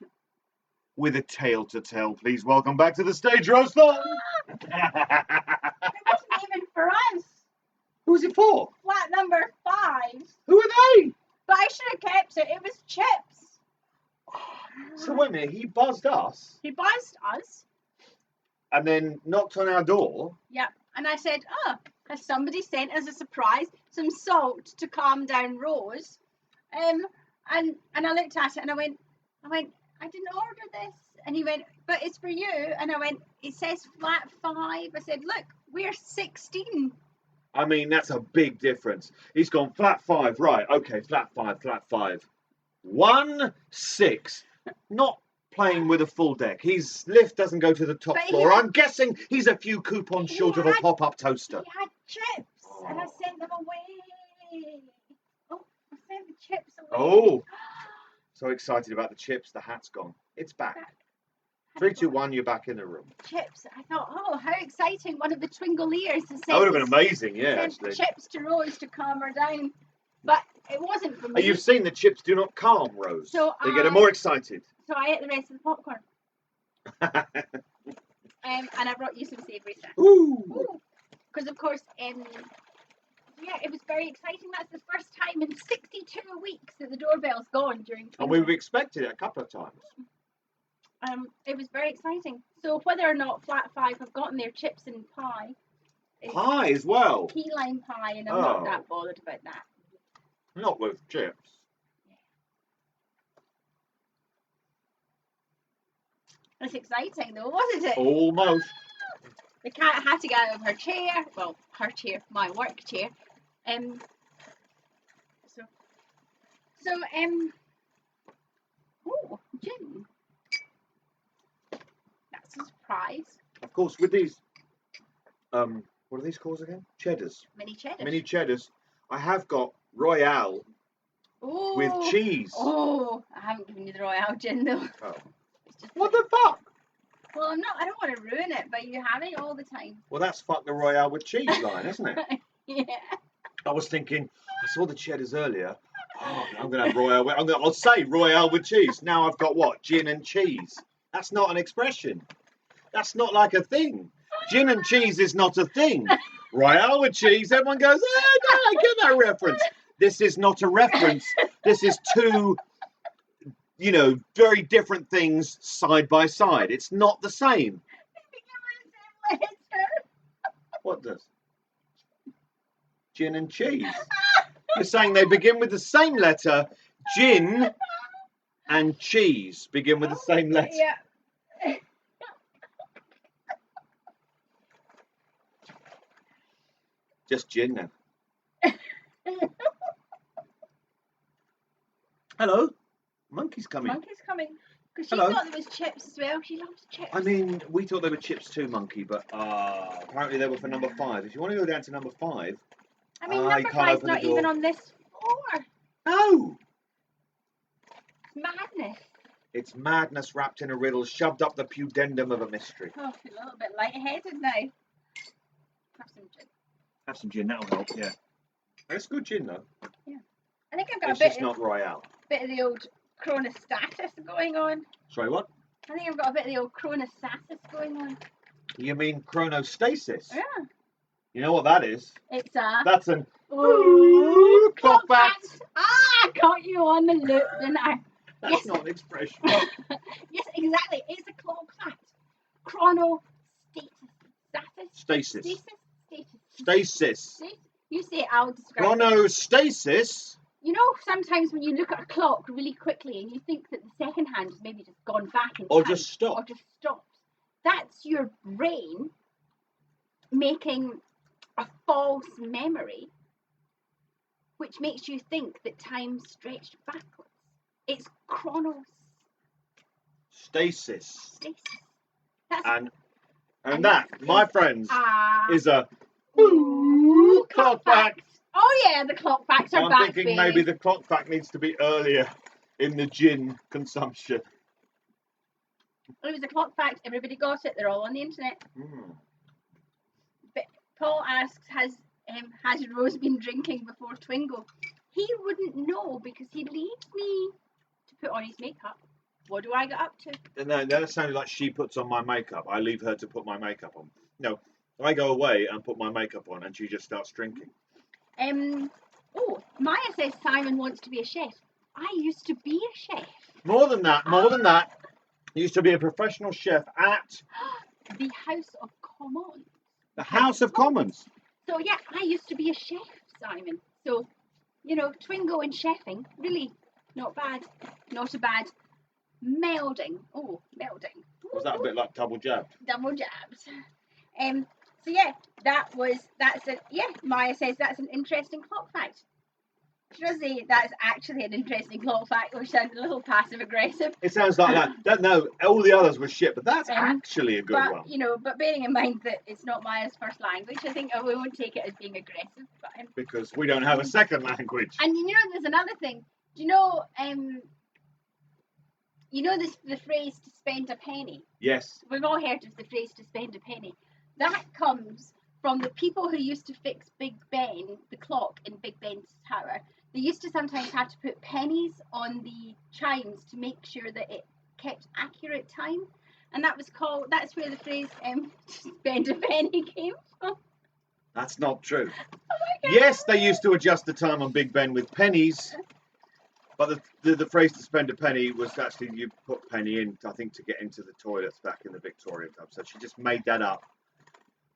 with a tale to tell. Please welcome back to the stage, Roslan. It wasn't even for us. Who's it for? Flat number 5. Who are they? But I should have kept it. It was Chips. So wait a minute, he buzzed us He buzzed us. and then knocked on our door. Yep. And I said, oh, has somebody sent as a surprise some salt to calm down Rose? And I looked at it and I went, I didn't order this. And he went, but it's for you. And I went, it says flat 5. I said, look, we're 16. I mean, that's a big difference. He's gone flat 5, right? Okay, flat 5, flat 5. 1, 6. Not playing with a full deck. His lift doesn't go to the top But he floor. had- I'm guessing he's a few coupons short of a had- pop-up toaster. He had chips and I sent them away. Oh, I sent the chips away. Oh, so excited about the chips. The hat's gone. It's back. 3, 2, 1, you're back in the room. Chips. I thought, oh, how exciting. One of the Twingo ears has That would have sent been amazing, yeah, sent actually. chips to Rose to calm her down. But it wasn't for me. You've seen the chips do not calm Rose. So They get her more excited. So I ate the rest of the popcorn. And I brought you some savoury snacks. Ooh. Because of course, yeah, it was very exciting. That's the first time in 62 weeks that the doorbell's gone during. And we've expected it a couple of times. It was very exciting. So whether or not Flat 5 have gotten their chips and pie, Pie as well. key lime pie, and I'm not Oh. that bothered about that. Not with chips. It's exciting though, wasn't it? Almost. The cat had to get out of her chair. Well, her chair, my work chair. Oh, Jim. That's a surprise. Of course, with these, what are these called again? Cheddars. Mini cheddar. Mini cheddars. I have got Royale Ooh. with cheese. Oh, I haven't given you the Royale gin though. Oh. It's just What the fuck? Well, I don't want to ruin it, but you have it all the time. Well, that's fuck the Royale with cheese line, isn't it? Yeah. I was thinking, I saw the cheddars earlier. Oh, I'm going to have Royale. I'll say Royale with cheese. Now I've got what? Gin and cheese. That's not an expression. That's not like a thing. Gin and cheese is not a thing. Royale with cheese, everyone goes, no, I get that reference. This is not a reference. This is two, very different things side by side. It's not the same. What does? Gin and cheese. You're saying they begin with the same letter. Gin and cheese begin with the same letter. Yeah. Just gin then. Hello. Monkey's coming. Monkey's coming. Because she Hello. thought there was chips as well. She loves chips. I mean, we thought they were chips too, Monkey, but apparently they were for number 5. If you want to go down to number 5. I mean, you number can't 5's open the not door. even on this floor. No! Madness. It's madness wrapped in a riddle, shoved up the pudendum of a mystery. Oh, I feel a little bit lightheaded now. Have some gin. Have some gin, that'll help, yeah. It's good gin, though. I think I've got It's a just bit, not Royale. bit of the old chronostatus going on. Sorry, what? I think I've got a bit of the old chronostatus going on. You mean chronostasis? Yeah. You know what that is? It's a... That's an Ooh, clock fact. I got you on the loop, didn't I? That's Yes. not an expression. Yes, exactly. It's a clock fact. Chronostatus. Stasis. Stasis? Stasis. Stasis. You say it, I'll describe it. Chronostasis. You know, sometimes when you look at a clock really quickly and you think that the second hand has maybe just gone back in Or time, just stopped. or just stopped. That's your brain making a false memory, which makes you think that time stretched backwards. It's chronostasis. Stasis. That's And that, my friends, is a ooh, clock fact. Oh yeah, the clock facts are I'm back, thinking baby. maybe the clock fact needs to be earlier in the gin consumption. It was a clock fact. Everybody got it. They're all on the internet. Mm. But Paul asks, has Rose been drinking before Twingo? He wouldn't know because he leaves me to put on his makeup. What do I get up to? No, that sounded like she puts on my makeup. I leave her to put my makeup on. No, I go away and put my makeup on and she just starts drinking. Oh, Maya says Simon wants to be a chef. I used to be a chef. More than that. I used to be a professional chef at The House of Commons. the House of Commons. So yeah, I used to be a chef, Simon. So, you know, Twingo and chefing, really not bad. Not a bad melding. Oh, melding. Was that a bit like double jab? Double jabs. So yeah, Maya says that's an interesting clock fact. She does say that's actually an interesting clock fact, which sounds a little passive aggressive. It sounds like that. No, all the others were shit, but that's actually a good but, one. You know, but bearing in mind that it's not Maya's first language, I think we won't take it as being aggressive. But, Because we don't have a second language. and you know, there's another thing. Do you know, the phrase "to spend a penny"? Yes. We've all heard of the phrase "to spend a penny." That comes from the people who used to fix Big Ben, the clock in Big Ben's tower. They used to sometimes have to put pennies on the chimes to make sure that it kept accurate time. And that's where the phrase "spend a penny" came from. That's not true. Oh my God. Yes, they used to adjust the time on Big Ben with pennies. But the phrase "to spend a penny" was actually you put penny in, I think, to get into the toilets back in the Victorian time. So she just made that up.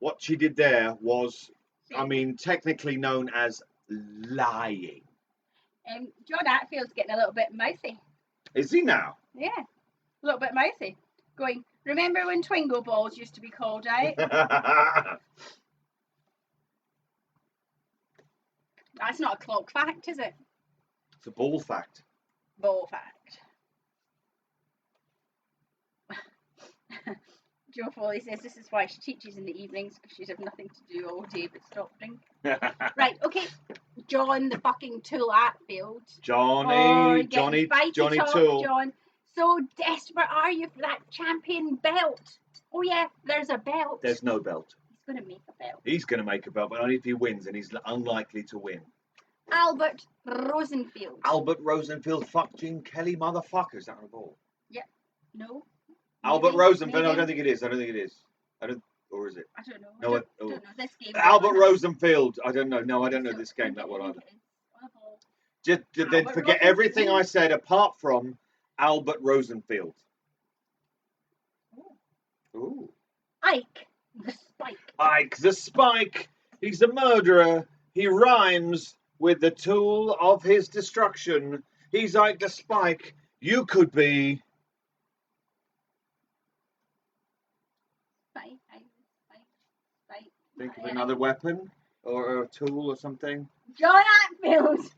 What she did there was, technically known as lying. John Atfield's getting a little bit mouthy. Is he now? Yeah, a little bit mouthy. Going, remember when Twingo balls used to be called out? That's not a clock fact, is it? It's a ball fact. Ball fact. Joe Foley says this is why she teaches in the evenings, because she'd have nothing to do all day but stop drinking. Right, okay. John the fucking Tool Atfield. Johnny Tool. John. So desperate are you for that champion belt? Oh yeah, there's a belt. There's no belt. He's going to make a belt. He's going to make a belt, but only if he wins, and he's unlikely to win. Albert Rosenfield. Albert Rosenfield, fuck Gene Kelly, motherfucker. Is that on the ball? Yeah. No. Albert Rosenfield. No, I don't think it is. Or is it? I don't know. No, I don't know this game. Albert Rosenfield. I don't know. No, I don't know this game that well either. Just then forget everything I said apart from Albert Rosenfield. Ooh. Ooh. Ike The spike. Ike the Spike. He's a murderer. He rhymes with the tool of his destruction. He's Ike the Spike. You could be. Spike. Think of another weapon or a tool or something. John Atfield.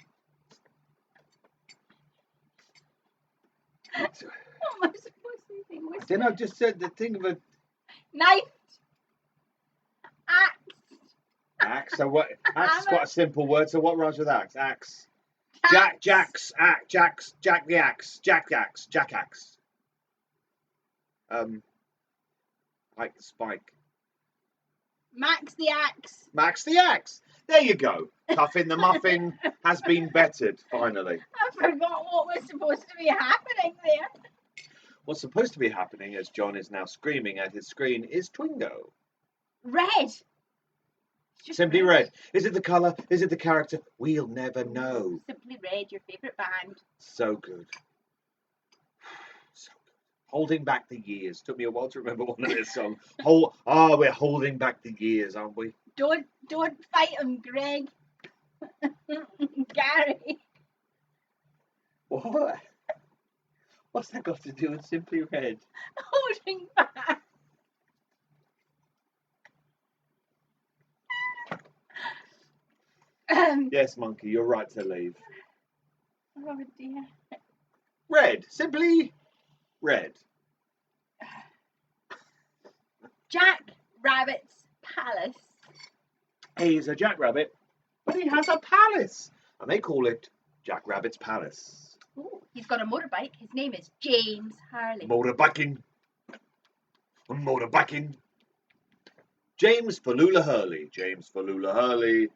What am I supposed to be thinking? Then I just said the thing of a Knife. Axe. axe. So what? Axe is quite a simple word. So what rhymes with axe? Axe. Jack the axe. Jack the axe. Ike the Spike. Max the axe. Max the axe. There you go. Tuffin the Muffin has been bettered, finally. I forgot what was supposed to be happening there. What's supposed to be happening, as John is now screaming at his screen, is Twingo. Red. Just Simply red. Is it the colour? Is it the character? We'll never know. Simply Red, your favourite band. So good. So good. Holding back the years. Took me a while to remember one of their songs. We're holding back the years, aren't we? Don't fight him, Greg. Gary. What? What's that got to do with Simply Red? Holding back. Yes, Monkey, you're right to leave. Oh dear. Red. Simply Red. Jack Rabbit's Palace. He's a jackrabbit, but he has a palace, and they call it Jack Rabbit's Palace. Ooh, he's got a motorbike. His name is James Harley. Motorbiking. James Falula Hurley. James Falula Hurley.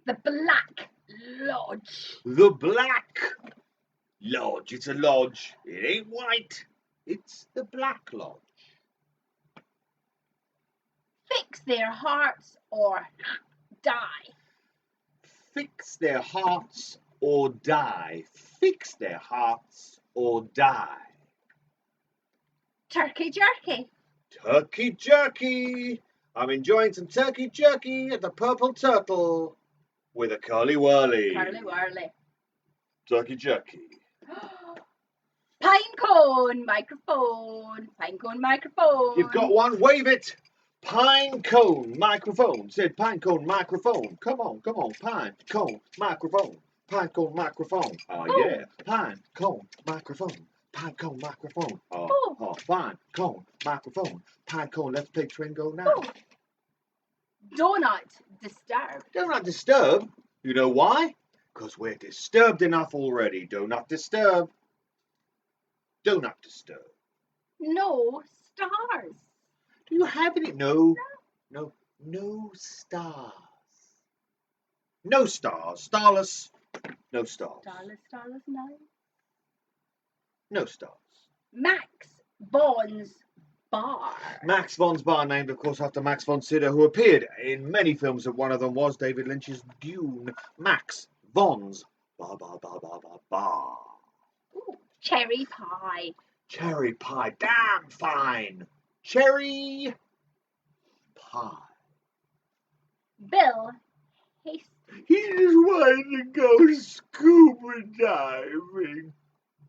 The Black Lodge. The Black Lodge. It's a lodge. It ain't white. It's the Black Lodge. Fix their hearts or die. Fix their hearts or die. Fix their hearts or die. Turkey jerky. Turkey jerky. I'm enjoying some turkey jerky at the Purple Turtle with a curly whirly. Curly whirly. Turkey jerky. Pine cone microphone. Pine cone microphone. You've got one. Wave it. Pine cone microphone. Said pine cone microphone. Come on. Pine cone microphone. Pine cone microphone. Oh yeah. Pine cone microphone. Pine cone microphone. Pine cone microphone. Pine cone. Let's play Twingo now. Ooh. Donut disturb. Do not disturb. You know why? Because we're disturbed enough already. Do not disturb. Do not disturb. No stars. Do you have any? No stars. No stars. Starless. No stars. Starless, no. No stars. Max Bond's Bar. Max Von's Bar, named of course after Max von Sydow, who appeared in many films, and one of them was David Lynch's Dune. Max Von's Bar. Ooh, cherry pie. Cherry pie, damn fine. Cherry pie. Bill Hastings. He just wanted to go scuba diving.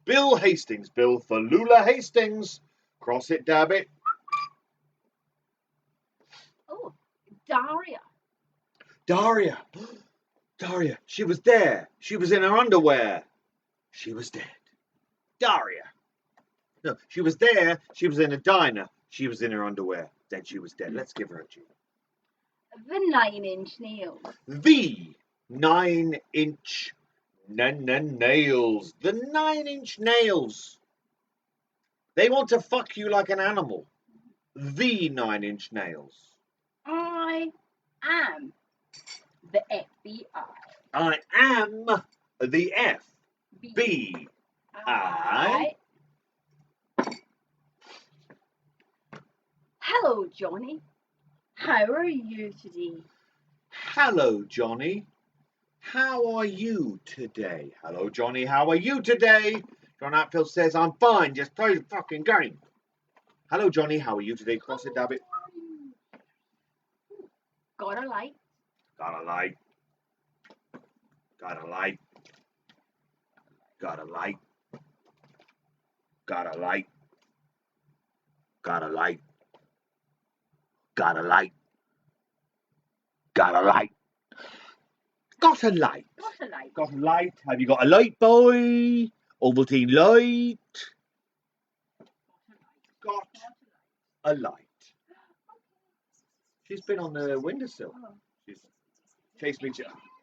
Bill Hastings. Bill Falula Hastings. Cross it, dab it. Oh, Daria. Daria. She was there. She was in her underwear. She was dead. Daria. No, she was there. She was in a diner. She was in her underwear. Then she was dead. Let's give her a G. The 9-inch nails. The 9-inch nails. The 9-inch nails. They want to fuck you like an animal. The 9-inch nails. I am the FBI. I am the FBI. Hello, Johnny. How are you today? Hello, Johnny. How are you today? Hello, Johnny. How are you today? John Atfield says, I'm fine. Just play the fucking game. Hello, Johnny. How are you today? Cross it, dab it. Got a light. Got a light. Got a light. Got a light. Got a light. Got a light. Got a light. Got a light. Got a light. Got a light. Got a light. Have you got a light, boy? Ovaltine light. Got a light. She's been on the windowsill. Oh. She's chased me.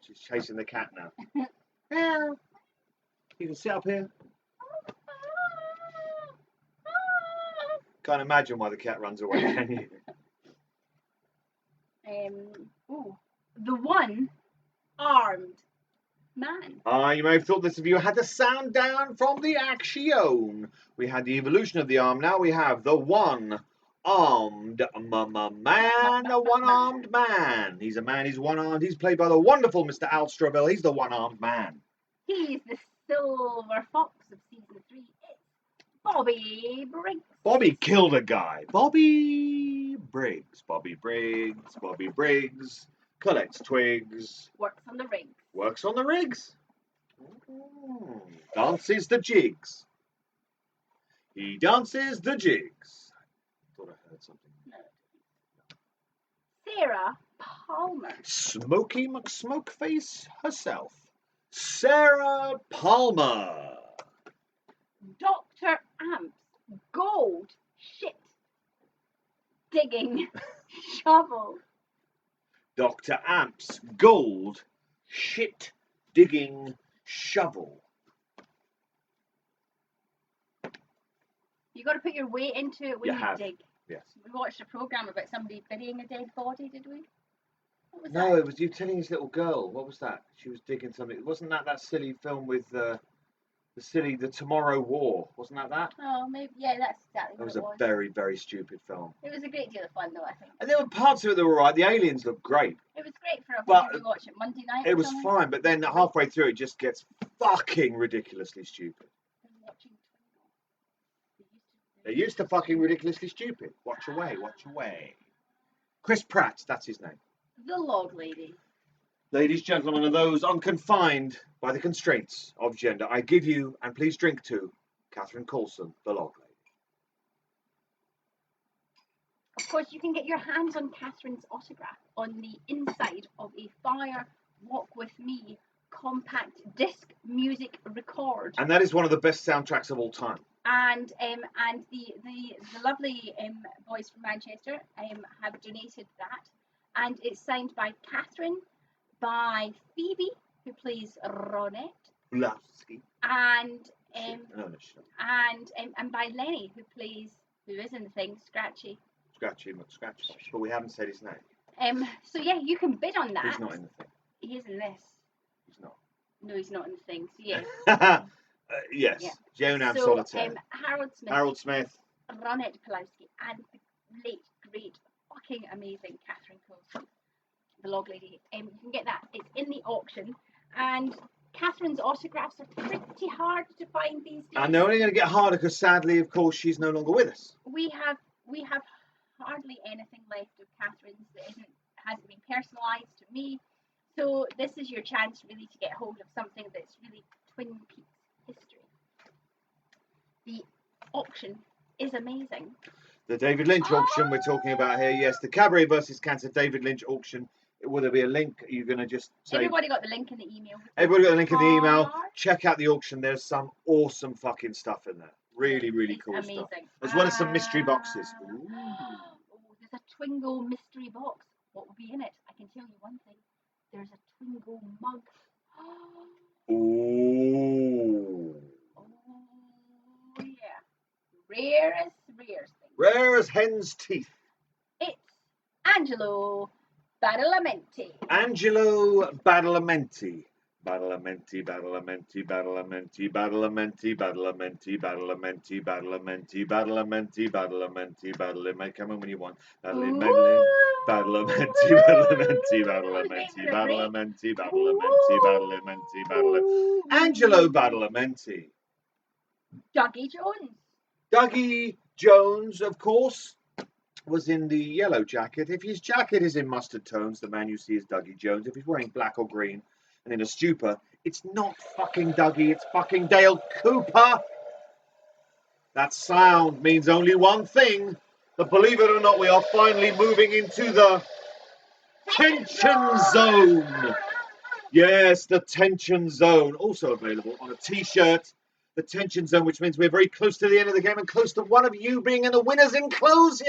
She's chasing the cat now. Meow. You can sit up here. Can't imagine why the cat runs away, can you? The one-armed man. You may have thought this if you had the sound down from the action. We had the evolution of the arm. Now we have the one-armed man, a one-armed man. He's a man, he's one-armed. He's played by the wonderful Mr. Al Strobel. He's the one-armed man. He's the silver fox of season 3. It's Bobby Briggs. Bobby killed a guy. Bobby Briggs. Bobby Briggs. Bobby Briggs. Collects twigs. Works on the rigs. Works on the rigs. Dances the jigs. He dances the jigs. Thought I heard something. No. Sarah Palmer. Smoky McSmokeface herself. Sarah Palmer. Dr. Amps. Gold. Shit. Digging. Shovel. Dr. Amps. Gold. Shit. Digging. Shovel. You got to put your weight into it when You you have. dig. Yes. We watched a program about somebody burying a dead body, did we? What was No, that? it was you telling his little girl. What was that? She was digging something. Wasn't that silly film with the Tomorrow War? Wasn't that? Oh, maybe. Yeah, that's exactly That what was it a was. very, very stupid film. It was a great deal of fun, though, I think. And there were parts of it that were right. The aliens looked great. It was great for a But movie watch at Monday night. It or was something. fine, but then halfway through it just gets fucking ridiculously stupid. I'm watching Twingo. They used to fucking ridiculously stupid. Watch away, watch away. Chris Pratt, that's his name. The Log Lady. Ladies, gentlemen, and those unconfined by the constraints of gender, I give you, and please drink to, Catherine Coulson, the Log Lady. Of course, you can get your hands on Catherine's autograph on the inside of a Fire Walk With Me compact disc music record. And that is one of the best soundtracks of all time. And the lovely boys from Manchester have donated that, and it's signed by Catherine, by Phoebe, who plays Ronette, Blasky. and No, she's not. and by Lenny, who is in the thing, Scratchy. Scratchy McScratch. But we haven't said his name. So yeah, you can bid on that. He's not in the thing. He is in this. He's not. No, he's not in the thing. So yeah. Yes. Yeah. Joan Ab So Solitaire. Harold Smith, Harold Smith. Ronette Pulowski, and the late, great, fucking amazing Catherine Coulson, the Log Lady. You can get that. It's in the auction, and Catherine's autographs are pretty hard to find these days. And they're only going to get harder because, sadly, of course, she's no longer with us. We have hardly anything left of Catherine's that hasn't been personalised to me. So this is your chance really to get hold of something that's really Twin Peaks history. The auction is amazing. The David Lynch auction we're talking about here. Yes, the Cabaret versus Cancer David Lynch auction. Will there be a link? Are you going to just say... Everybody got the link in the email. Everybody got the link in the email. Check out the auction. There's some awesome fucking stuff in there. Really, really It's cool amazing. stuff. As well as some mystery boxes. Ooh. Oh, there's a Twingo mystery box. What will be in it? I can tell you one thing. There's a Twingo mug. Ooh. Oh, yeah. Rarest thing. Rare as hen's teeth. It's Angelo Badalamenti. Angelo Badalamenti. Badalamenti, Badalamenti, Badalamenti, Badalamenti, Badalamenti, Badalamenti, Badalamenti, Badalamenti, Badalamenti, Badalamenti. Come on when you want. Badalamenti, Badalamenti, Badalamenti, Badalamenti, Badalamenti, Badalamenti, Badalamenti, Badalamenti. Angelo Badalamenti. Dougie Jones. Dougie Jones, of course, was in the yellow jacket. If his jacket is in mustard tones, the man you see is Dougie Jones. If he's wearing black or green and in a stupor, it's not fucking Dougie, it's fucking Dale Cooper. That sound means only one thing. But believe it or not, we are finally moving into the tension zone. Yes, the tension zone. Also available on a t-shirt. The tension zone, which means we're very close to the end of the game and close to one of you being in the winner's enclosure.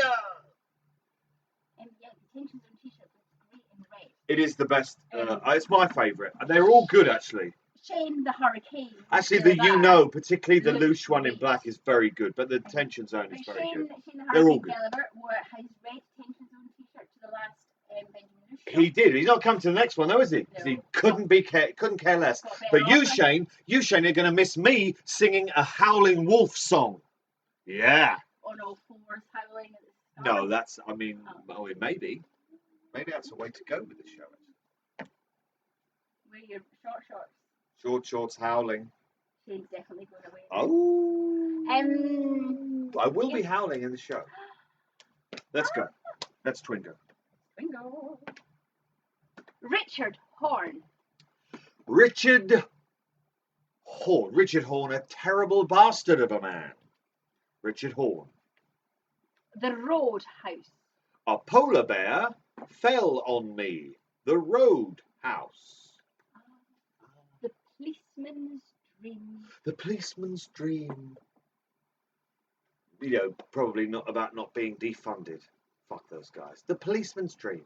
And yeah, the tension zone t-shirt looks great in red. It is the best. It's my favourite. And they're all good, actually. Shane the Hurricane. Actually, particularly the loose one in black is very good. But the tension zone is very good. Shane the They're all Hurricane good. Gallagher wore his red tension zone t-shirt to the last Benjamin Lewis show. He did. He's not come to the next one, though, is he? Because he couldn't care less. But you, Shane, are going to miss me singing a howling wolf song. Yeah. On all fours, howling at the No, start. that's. I mean, oh, it may be. Maybe that's a way to go with the show. Wear your short shorts. Short shorts howling. Shane's definitely going away. Oh. I will be howling in the show. Let's go. That's Twingo. Twingo. Richard Horn. Richard Horn, a terrible bastard of a man. Richard Horn. The Roadhouse. A polar bear fell on me. The Roadhouse. The Policeman's Dream. The Policeman's Dream. Probably not about not being defunded. Fuck those guys. The Policeman's Dream.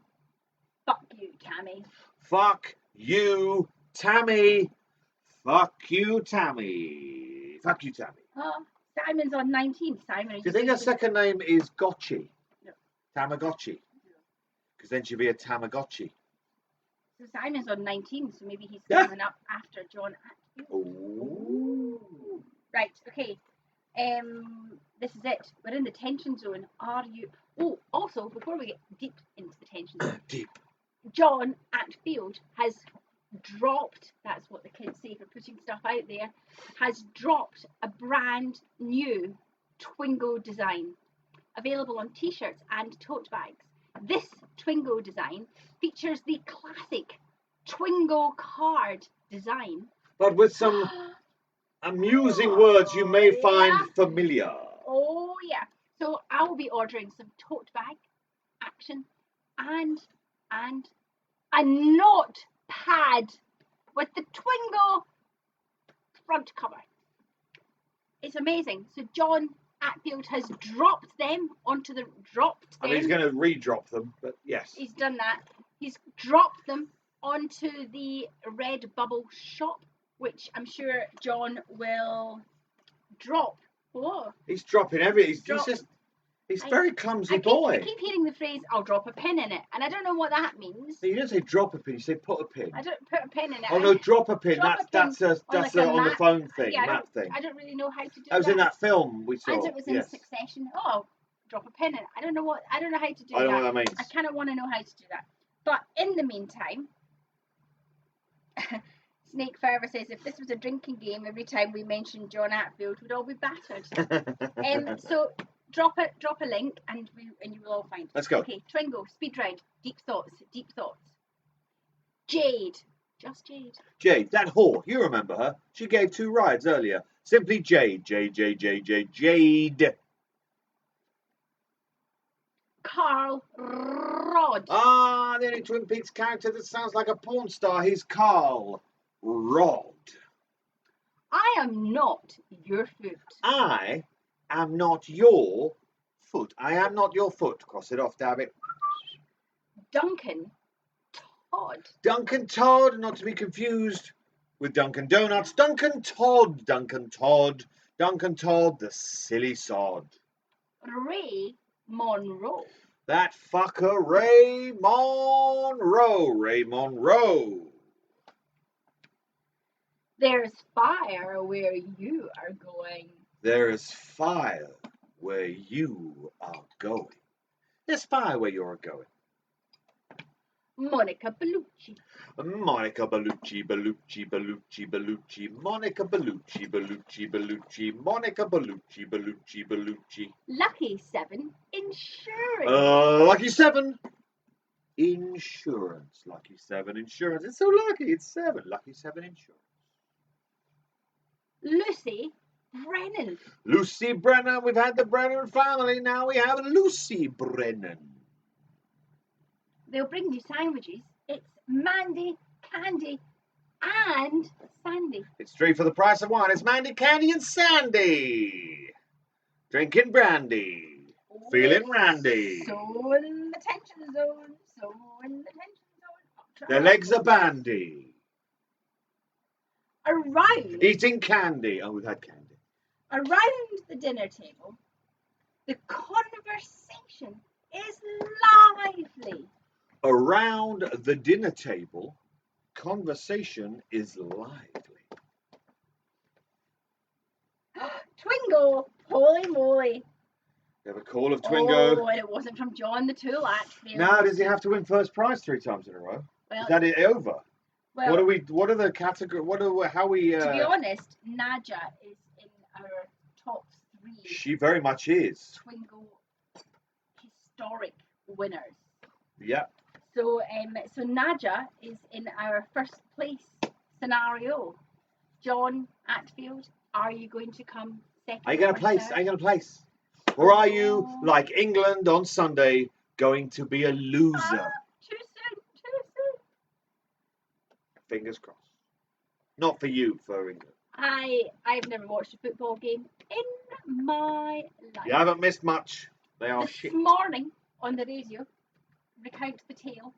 Fuck you, Tammy. Fuck you, Tammy. Fuck you, Tammy. Fuck you, Tammy. Simon's on 19. Simon, Do you think her second name is Gotchi? No. Tamagotchi? Because then she'd be a Tamagotchi. So Simon's on 19, so maybe he's coming up after John Atfield. Ooh. Right, okay. This is it. We're in the tension zone. Are you... Oh, also, before we get deep into the tension zone, Deep. John Atfield has dropped, that's what the kids say for putting stuff out there, has dropped a brand new Twingo design, available on t-shirts and tote bags. This Twingo design features the classic Twingo card design, But with some amusing words you may find familiar. Oh yeah. So I will be ordering some tote bag action and a notepad with the Twingo front cover. It's amazing. So John Atfield has dropped them onto the I mean, he's going to re-drop them, but yes. He's done that. He's dropped them onto the Redbubble shop, which I'm sure John will drop. Whoa. He's dropping everything. He's a very clumsy boy. I keep hearing the phrase, I'll drop a pin in it, and I don't know what that means. You don't say drop a pin, you say put a pin. I don't put a pin in it. Oh no, drop a pin. That's on the phone thing, yeah, map thing. I don't really know how to do that. That was in that film we saw. And it was in Succession. Oh, drop a pin in it. I don't know how to do that. I don't know what that means. I kind of want to know how to do that. But in the meantime, Snake Forever says, if this was a drinking game, every time we mentioned John Atfield, we'd all be battered. So drop a link, and you will all find it. Let's go. Okay, Twingo, speed round, deep thoughts. Jade, just Jade. Jade, that whore, you remember her? She gave 2 rides earlier. Simply Jade. Jade. Carl Rod. Ah, the only Twin Peaks character that sounds like a porn star. He's Carl Rod. I am not your foot. I am not your foot. I am not your foot. Cross it off, Dabbit. Duncan Todd. Duncan Todd, not to be confused with Dunkin' Donuts. Duncan Todd, the silly sod. Ray Monroe. That fucker Ray Monroe. There's fire where you are going. There is fire where you are going. There's fire where you're going. Monica Bellucci. Monica Bellucci, Bellucci, Bellucci, Bellucci, Monica Bellucci, Bellucci, Bellucci, Monica Bellucci, Bellucci, Bellucci. Lucky 7 Insurance. Lucky 7 Insurance. Lucky 7 Insurance. It's so lucky. It's 7. Lucky 7 Insurance. Lucy Brennan. Lucy Brennan. We've had the Brennan family. Now we have Lucy Brennan. They'll bring you sandwiches. It's Mandy, Candy, and Sandy. It's 3 for the price of 1. It's Mandy, Candy, and Sandy. Drinking brandy. Feeling randy. So in the tension zone. So in the tension zone. Their legs are bandy. Around. Eating candy. Oh, we've had candy. Around the dinner table, the conversation is lively. Around the dinner table, conversation is lively. Twingo, holy moly. We have a call of Twingo. Oh, and it wasn't from John the Tool Atfield. Now, does he have to win first prize 3 times in a row? Well, Is that it over? well, What are the category? How we? to be honest, Nadja is in our top 3 She very much is. Twingo historic winners. Yeah. So, so Nadja is in our first place scenario. John Atfield, are you going to come second? Are you going to or place? third? Are you going to place? Or are you, like England on Sunday, going to be a loser? Too soon, too soon. Fingers crossed. Not for you, for England. I've never watched a football game in my life. You haven't missed much. They are This shit. morning on the radio, recount the tale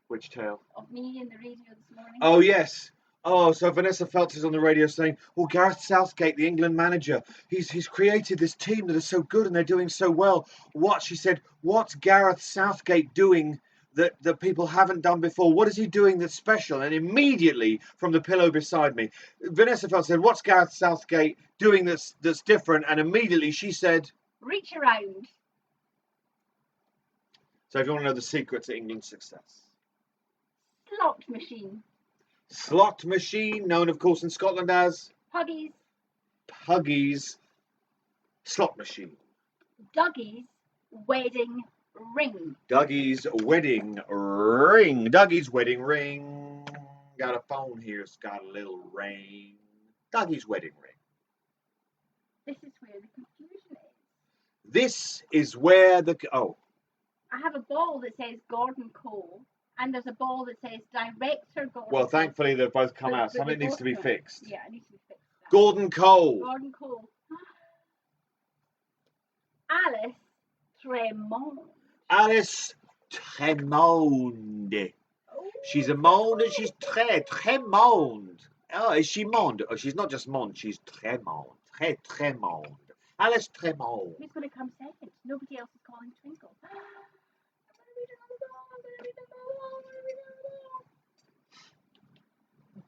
Which tale? of me in the radio this morning. Oh, yes. Oh, so Vanessa Feltz is on the radio saying, "Oh, Gareth Southgate, the England manager, he's created this team that is so good and they're doing so well. What?" She said, "What's Gareth Southgate doing that people haven't done before? What is he doing that's special?" And immediately from the pillow beside me, Vanessa Feltz said, "What's Gareth Southgate doing that's different?" And immediately she said, Reach around. so if you want to know the secret to England's success. Slot machine. Slot machine, known of course in Scotland as Puggies. Puggies slot machine. Dougie's wedding ring. Dougie's wedding ring. Dougie's wedding ring. Got a phone here, it's got a little ring. Dougie's wedding ring. This is where the confusion is. This is where the... Oh. I have a ball that says Gordon Cole, and there's a ball that says Director Gordon Well, Cole. thankfully they've both come But- out. but Something they needs both- to be no. fixed. Yeah, it needs to be fixed. Now. Gordon Cole. Gordon Cole. Alice Tremont. Alice Tremonde. Oh, She's a monde and she's Tremonde. Oh, is she monde? Oh, she's not just monde, she's Tremonde. Tremonde. Alice Tremonde. who's going to come second? Nobody else is calling Twinkle.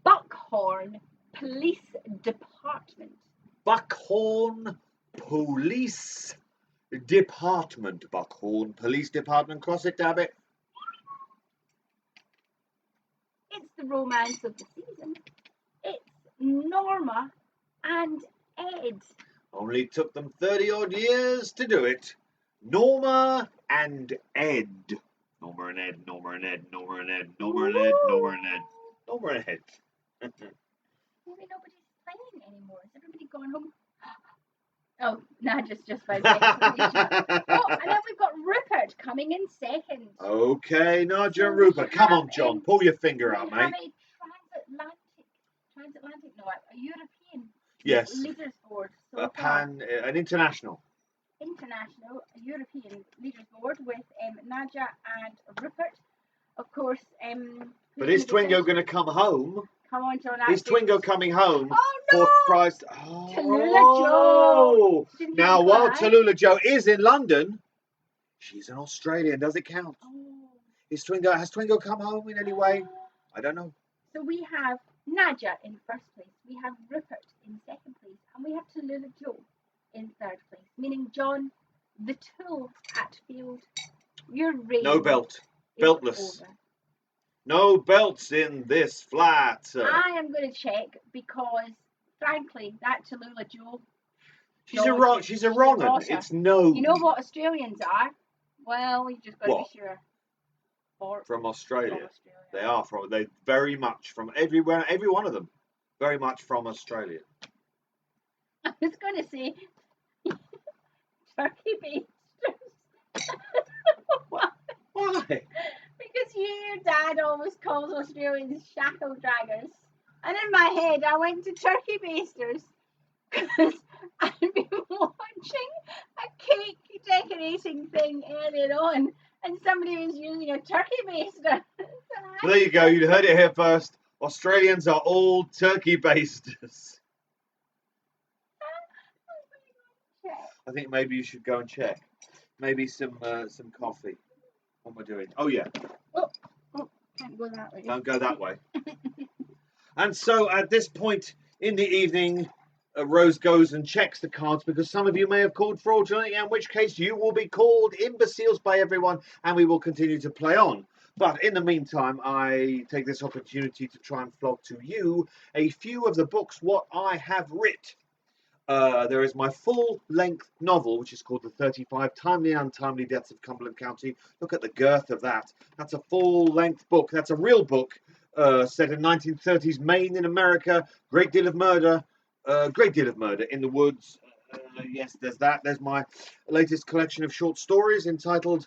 Buckhorn Police Department. Buckhorn Police Department. Buckhorn Police Department. Cross it, damn it. It's the romance of the season. It's Norma and Ed. Only took them 30 odd years to do it. Norma and Ed. Norma and Ed, Norma and Ed, Norma and Ed, Norma and Ed, Norma and Ed, Norma and Ed. Maybe nobody's playing anymore. Is everybody going home? Oh, nah, just by the explanation. Oh, and then we've got Rupert coming in second. Okay, Nadja So and we Rupert. Come have on, John. Pull your finger out, We have mate. a a European Yes. leaders board. So A far. an international. International European leaders board with Nadja and Rupert. Of course, But is Twingo going to come home? come on, John? Is Twingo coming home Oh no! for prize? Oh. Tallulah Joe. Didn't Now, you while cry? Tallulah Joe is in London, she's an Australian. Does it count? Oh. Has Twingo come home in any way? I don't know. So we have Nadja in first place, we have Rupert in second place, and we have Tallulah Joe in third place, meaning John, the Tool Atfield, your reign No belt. is Beltless. over. No belts in this flat. I am going to check because, frankly, that Tallulah Joe. She's a wrong. She's a wrong un. rotter. It's no. You know what Australians are? Well, you just got to be What? sure. Or, From Australia. From Australia. They are from. They very much from everywhere. Every one of them, very much from Australia. I was going to say turkey basters. Why? Because your dad always calls Australians shackle draggers. And in my head, I went to turkey basters because I'd been watching a cake decorating thing earlier on, and somebody was using a turkey baster. Well, there you go. You heard it here first. Australians are all turkey basters. I think maybe you should go and check. Maybe some coffee. What am I doing? Oh yeah. Oh, can't go that way. Don't go that way. And so at this point in the evening, Rose goes and checks the cards because some of you may have called fraudulently, in which case you will be called imbeciles by everyone, and we will continue to play on. But in the meantime, I take this opportunity to try and flog to you a few of the books what I have writ. There is my full-length novel, which is called The 35 Timely and Untimely Deaths of Cumberland County. Look at the girth of that. That's a full-length book. That's a real book set in 1930s Maine in America. Great deal of murder in the woods. Yes, there's that. There's my latest collection of short stories entitled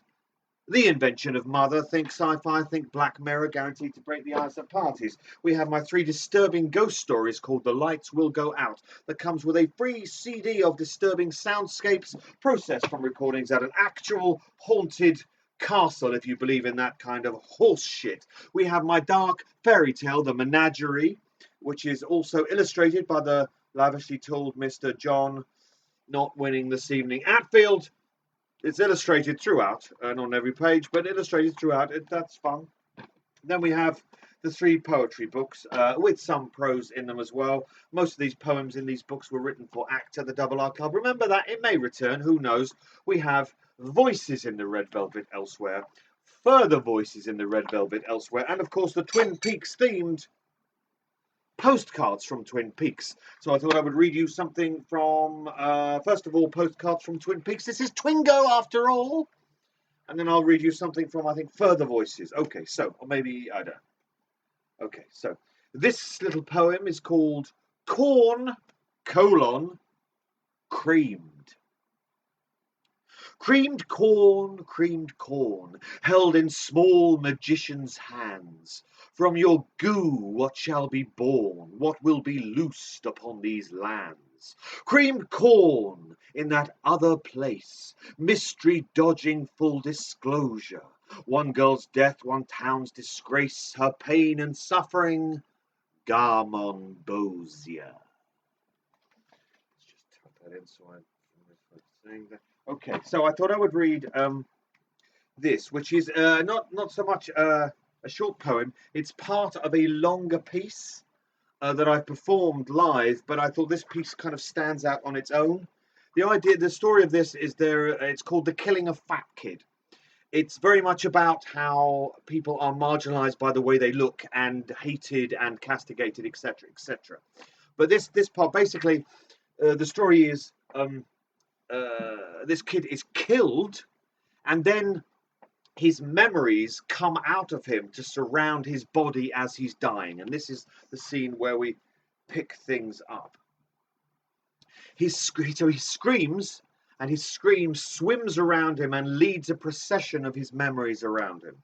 The Invention of Mother. Think sci-fi, think Black Mirror, guaranteed to break the ice at parties. We have my 3 disturbing ghost stories called The Lights Will Go Out, that comes with a free CD of disturbing soundscapes processed from recordings at an actual haunted castle, if you believe in that kind of horse shit. We have my dark fairy tale, The Menagerie, which is also illustrated by the lavishly tooled Mr. John, not winning this evening, Atfield. It's illustrated throughout, and on every page, but illustrated throughout. That's fun. Then we have the 3 poetry books with some prose in them as well. Most of these poems in these books were written for ACT at the Double R Club. Remember that, it may return, who knows. We have Voices in the Red Velvet elsewhere, further Voices in the Red Velvet elsewhere, and of course the Twin Peaks themed postcards from Twin Peaks. So I thought I would read you something from, first of all, postcards from Twin Peaks. This is Twingo after all. And then I'll read you something from, I think, Further Voices. Okay, so, or maybe, I don't know. Okay, so this little poem is called Corn, Creamed. Creamed corn, held in small magician's hands. From your goo what shall be born, what will be loosed upon these lands? Creamed corn in that other place, mystery dodging full disclosure. One girl's death, one town's disgrace, her pain and suffering, Garmonbozia. Let's just type that in so I'm saying that. Okay, so I thought I would read this, which is not so much a short poem. It's part of a longer piece that I've performed live, but I thought this piece kind of stands out on its own. The story of this is it's called The Killing of Fat Kid. It's very much about how people are marginalized by the way they look and hated and castigated, etc., etc. But this part, basically, the story is this kid is killed, and then his memories come out of him to surround his body as he's dying. And this is the scene where we pick things up. So he screams, and his scream swims around him and leads a procession of his memories around him.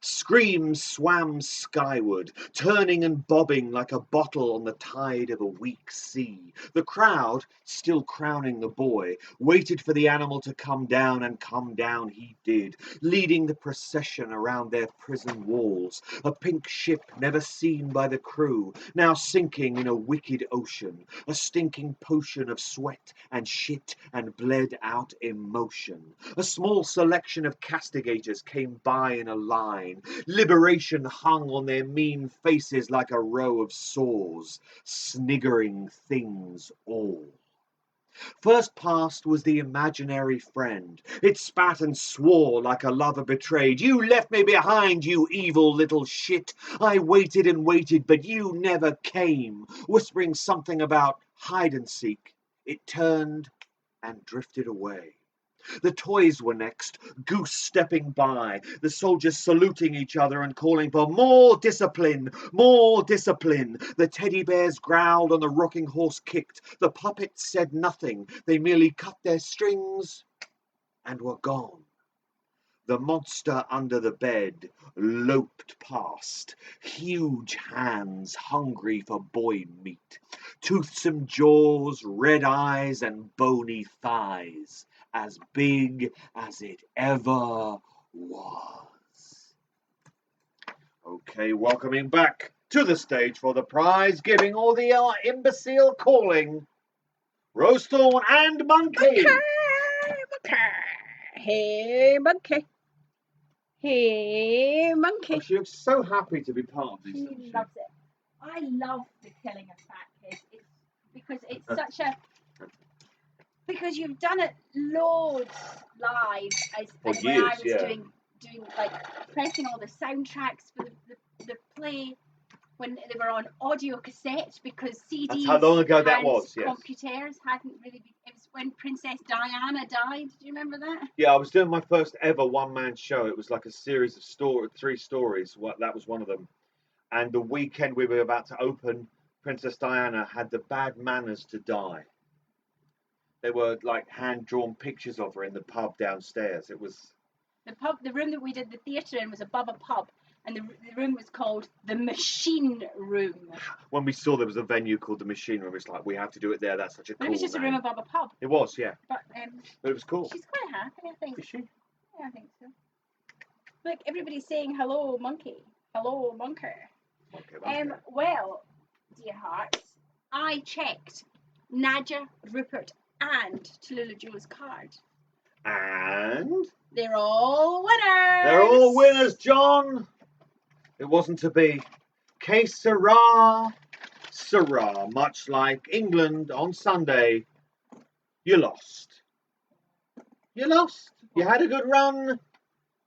Screams swam skyward, turning and bobbing like a bottle on the tide of a weak sea. The crowd, still crowning the boy, waited for the animal to come down, and come down he did, leading the procession around their prison walls. A pink ship never seen by the crew, now sinking in a wicked ocean. A stinking potion of sweat and shit and bled out emotion. A small selection of castigators came by in a line. Liberation hung on their mean faces like a row of sores, sniggering things all. First past was the imaginary friend. It spat and swore like a lover betrayed. You left me behind, you evil little shit. I waited and waited, but you never came. Whispering something about hide and seek, it turned and drifted away. The toys were next, goose stepping by, the soldiers saluting each other and calling for more discipline, more discipline. The teddy bears growled and the rocking horse kicked. The puppets said nothing, they merely cut their strings and were gone. The monster under the bed loped past, huge hands hungry for boy meat, toothsome jaws, red eyes, and bony thighs, as big as it ever was. Okay, welcoming back to the stage for the prize, giving all the imbecile calling, Rosethorn and Monkey. Hey, monkey. Hey, monkey. Oh, she looks so happy to be part of this. She loves it. I love the killing of fat kids. It's because it's such a because you've done it loads live as For when I years, was doing like pressing all the soundtracks for the play when they were on audio cassette because CDs. That's how long ago that and was, yes. Computers hadn't really been, it was when Princess Diana died. Do you remember that? Yeah, I was doing my first ever one-man show. It was like a series of 3 stories. That was one of them. And the weekend we were about to open, Princess Diana had the bad manners to die. They were like hand-drawn pictures of her in the pub downstairs. It was the room that we did the theatre in was above a pub, and the room was called the Machine Room. When we saw there was a venue called the Machine Room, it's like we have to do it there. That's such a cool But it was just name. a room above a pub. It was, yeah. But it was cool. she's quite happy, I think. Is she? Yeah, I think so. Look, everybody's saying hello, monkey. Hello, monkey. Okay. Well, dear hearts, I checked Nadja, Rupert, and Tallulah Joe's card. And They're all winners. they're all winners, John. It wasn't to be. Que sera, sera. Much like England on Sunday, you lost. You lost. You had a good run,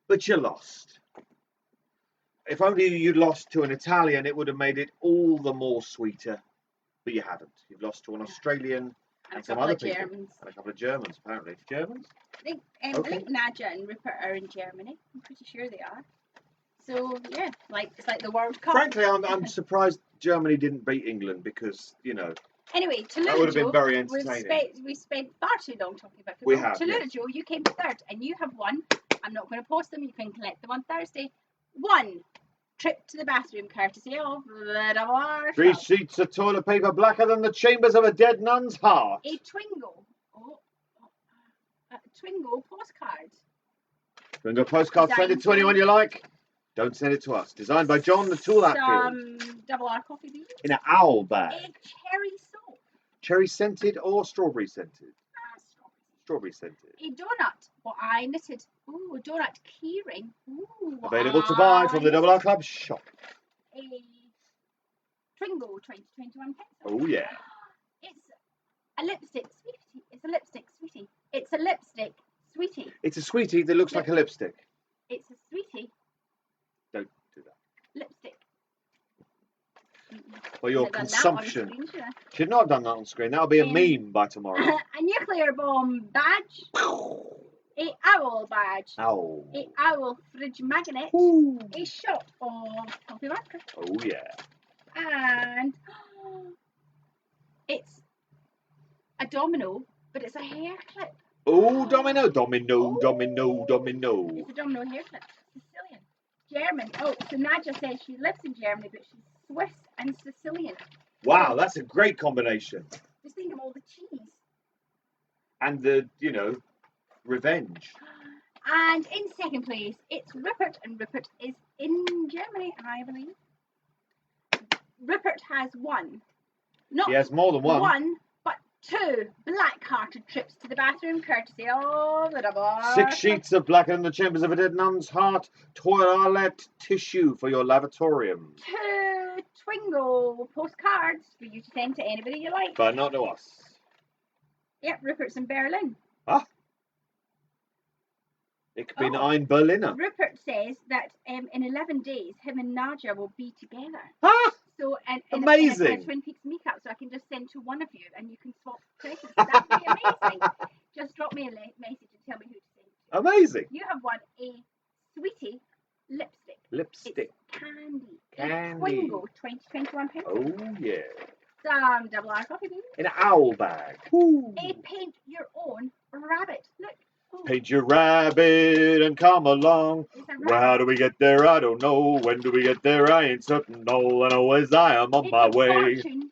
but you lost. If only you'd lost to an Italian, it would have made it all the more sweeter. But you haven't. You've lost to an Australian and some other people. Germans. And a couple of Germans, apparently. Germans? I think Nadja and Rupert are in Germany. I'm pretty sure they are. So yeah, it's like the World Cup. Frankly, I'm surprised Germany didn't beat England because, you know. Anyway, Tallulah that would have Joe, been very entertaining. we spent far too long talking about football. We have. Tallulah Yes. Joe, you came third, and you have won. I'm not going to post them. You can collect them on Thursday. 1 trip to the bathroom, courtesy of the 3 sheets of toilet paper blacker than the chambers of a dead nun's heart. A Twingo. A Twingo postcard. Twingo postcard, send it to anyone you like. Don't send it to us. Designed by John the Tool Atfield. Some double R coffee beans. In an owl bag. A cherry soap. Cherry scented or strawberry scented? Strawberry. Strawberry scented. A donut. What I knitted. Ooh, a donut keyring. Ooh. Available to buy from the Double R Club shop. A Twingo 2021 pencil. Oh yeah. It's a lipstick sweetie. It's a lipstick sweetie. It's a lipstick sweetie. It's a sweetie that looks like a lipstick. It's a sweetie Don't do that. lipstick. For your Should've done that on consumption. screen, should I? Should not have done that on screen. That'll be a meme by tomorrow. A nuclear bomb badge. A owl badge. Owl. A owl fridge magnet. Ooh. A shot of coffee marker. Oh yeah. And it's a domino, but it's a hair clip. Oh, domino, domino, Oh. domino, domino. It's a domino hair clip. Sicilian. German. Oh, so Nadja says she lives in Germany, but she's Swiss and Sicilian. Wow, that's a great combination. Just think of all the cheese. And the, revenge. And in second place, it's Rupert, and Rupert is in Germany, I believe. Rupert has won. Not He has more than one. but 2 black-hearted trips to the bathroom, courtesy of the Double R. 6 sheets of blacker than the chambers of a dead nun's heart, toilet tissue for your lavatorium. 2 Twingo postcards for you to send to anybody you like. But not to us. Yep, Rupert's in Berlin. Ah. Ich bin ein Berliner. Rupert says that in 11 days, him and Nadia will be together. Ah! So, and Amazing. a Twin Peaks meetup, so I can just send to one of you and you can swap places. That would be amazing. Just drop me a message and tell me who to send to. Amazing. You have won a Sweetie lipstick. Lipstick. It's candy. Candy. Twingo, 2021 pounds. Oh, yeah. Some double R coffee beans. In an owl bag. Ooh. A paint your own rabbit. Look. Ooh. Paint your rabbit and come along. It's a Well, how do we get there? I don't know. When do we get there? I ain't certain. All I know is I am on my way. Fortune-telling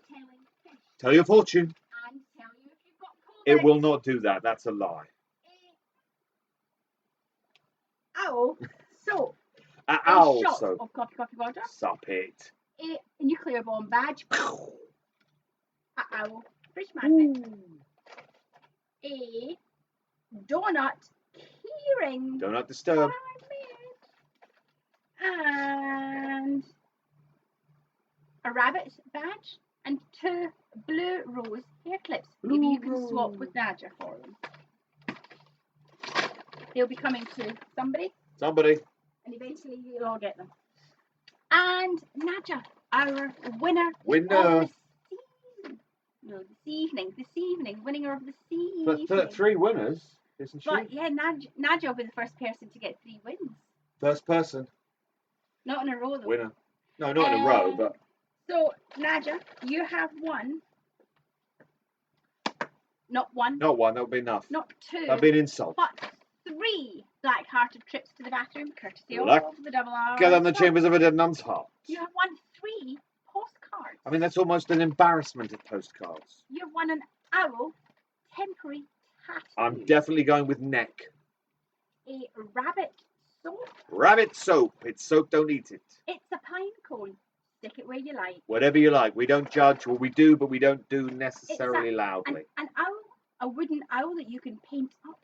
fish. Tell your fortune. And tell you if you've got cold It will legs. not do that. That's a lie. Owl soap. An A owl shot soap. of coffee water. Sup it. A nuclear bomb badge. A owl fridge magnet. A donut keyring. Do not disturb. And a rabbit badge and 2 blue rose hair clips. Maybe you can swap with Nadia for them. They'll be coming to somebody, Somebody. and eventually you'll all get them. And Nadia, our winner. Winner. Of this evening, winner of this evening. But 3 winners, isn't she? But yeah, Nadia will be the first person to get 3 wins. First person. Not in a row though. Winner. No, not in a row, but. So, Nadia, you have won. Not 1. Not 1, that would be enough. Not 2. That'd be an insult. But 3 black-hearted trips to the bathroom, courtesy Luck. of the double R. Get on the chambers of a dead nun's heart. You have won 3 postcards. I mean, that's almost an embarrassment of postcards. You've won an owl temporary tattoo. I'm definitely going with neck. A rabbit soap. Rabbit soap. It's soap, don't eat it. It's a pine cone. Stick it where you like. Whatever you like. We don't judge. Well, we do, but we don't do necessarily loudly. An owl, a wooden owl that you can paint up.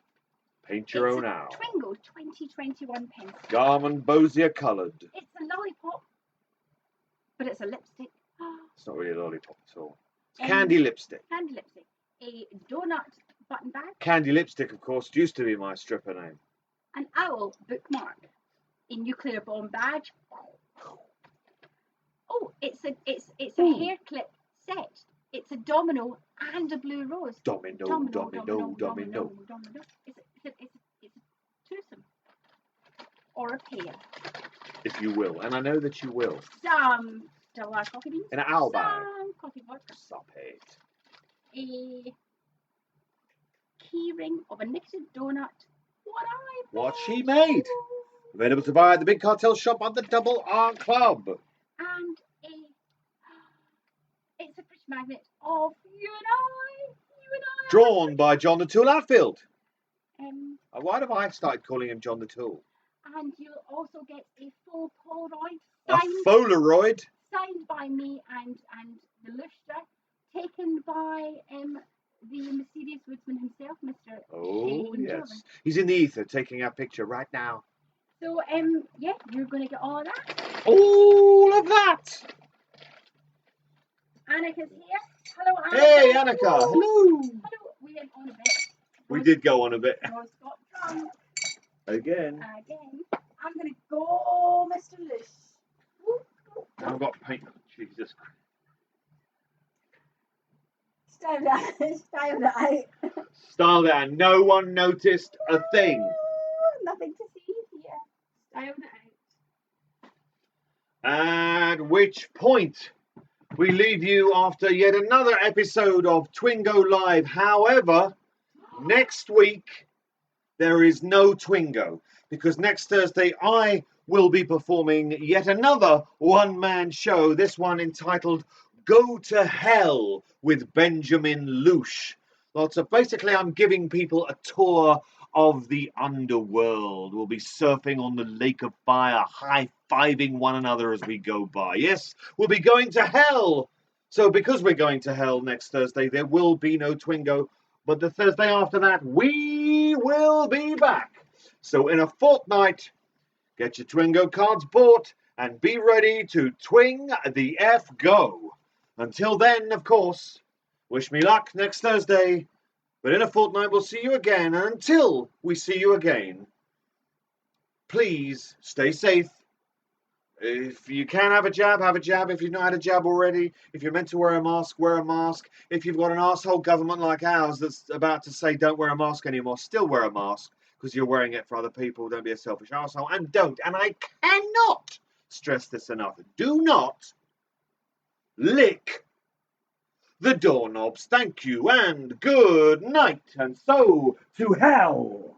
Paint your It's own a owl. Twingo 2021 pencil. Garmin Bosier coloured. It's a lollipop, but it's a lipstick. It's not really a lollipop at all. It's candy lipstick. Candy lipstick. A donut button bag. Candy lipstick, of course, used to be my stripper name. An owl bookmark. A nuclear bomb badge. Oh, it's a hair clip set. It's a domino and a blue rose. Domino. It's a twosome. Or a pair. If you will. And I know that you will. Some double R coffee beans. In an owl bag. Some coffee vodka. Stop it. A key ring of a knitted donut. What she made. Available to buy at the Big Cartel shop at the Double R Club. And it's a fridge magnet of you and I. Drawn by John the Tool Atfield. Um, Why have I started calling him John the Tool? and you'll also get a full Polaroid A Polaroid. signed by me and the Lustre, taken by the mysterious woodsman himself, Mr. Oh, Shane yes. Jordan. He's in the ether taking our picture right now. So, yeah, you're going to get all of that. All of that. Annika's here. Hello, Annika. Hey, Annika. Hello. Hello. We went on a bit. We did go on a bit. Rose got drunk Again. again. I'm going to go, Mr. Luce. I've got paint. Jesus Christ. Style that. Style that. Style down. No one noticed a thing. Nothing to see here. Style that. At which point we leave you after yet another episode of Twingo Live. However, next week there is no Twingo because next Thursday I will be performing yet another one-man show, this one entitled Go to Hell with Benjamin Loosh. So basically I'm giving people a tour of the underworld. We'll be surfing on the lake of fire, high-fiving one another as we go by. Yes, we'll be going to hell. So because we're going to hell next Thursday, there will be no Twingo. But the Thursday after that, we will be back. So in a fortnight, get your Twingo cards bought and be ready to twing the F go. Until then, of course, wish me luck next Thursday. But in a fortnight we'll see you again, and until we see you again, please stay safe. If you can have a jab, have a jab. If you've not had a jab already, if you're meant to wear a mask, wear a mask. If you've got an asshole government like ours that's about to say don't wear a mask anymore, still wear a mask because you're wearing it for other people. Don't be a selfish asshole. And don't, and I cannot stress this enough, do not lick the doorknobs. Thank you and good night. And so to hell.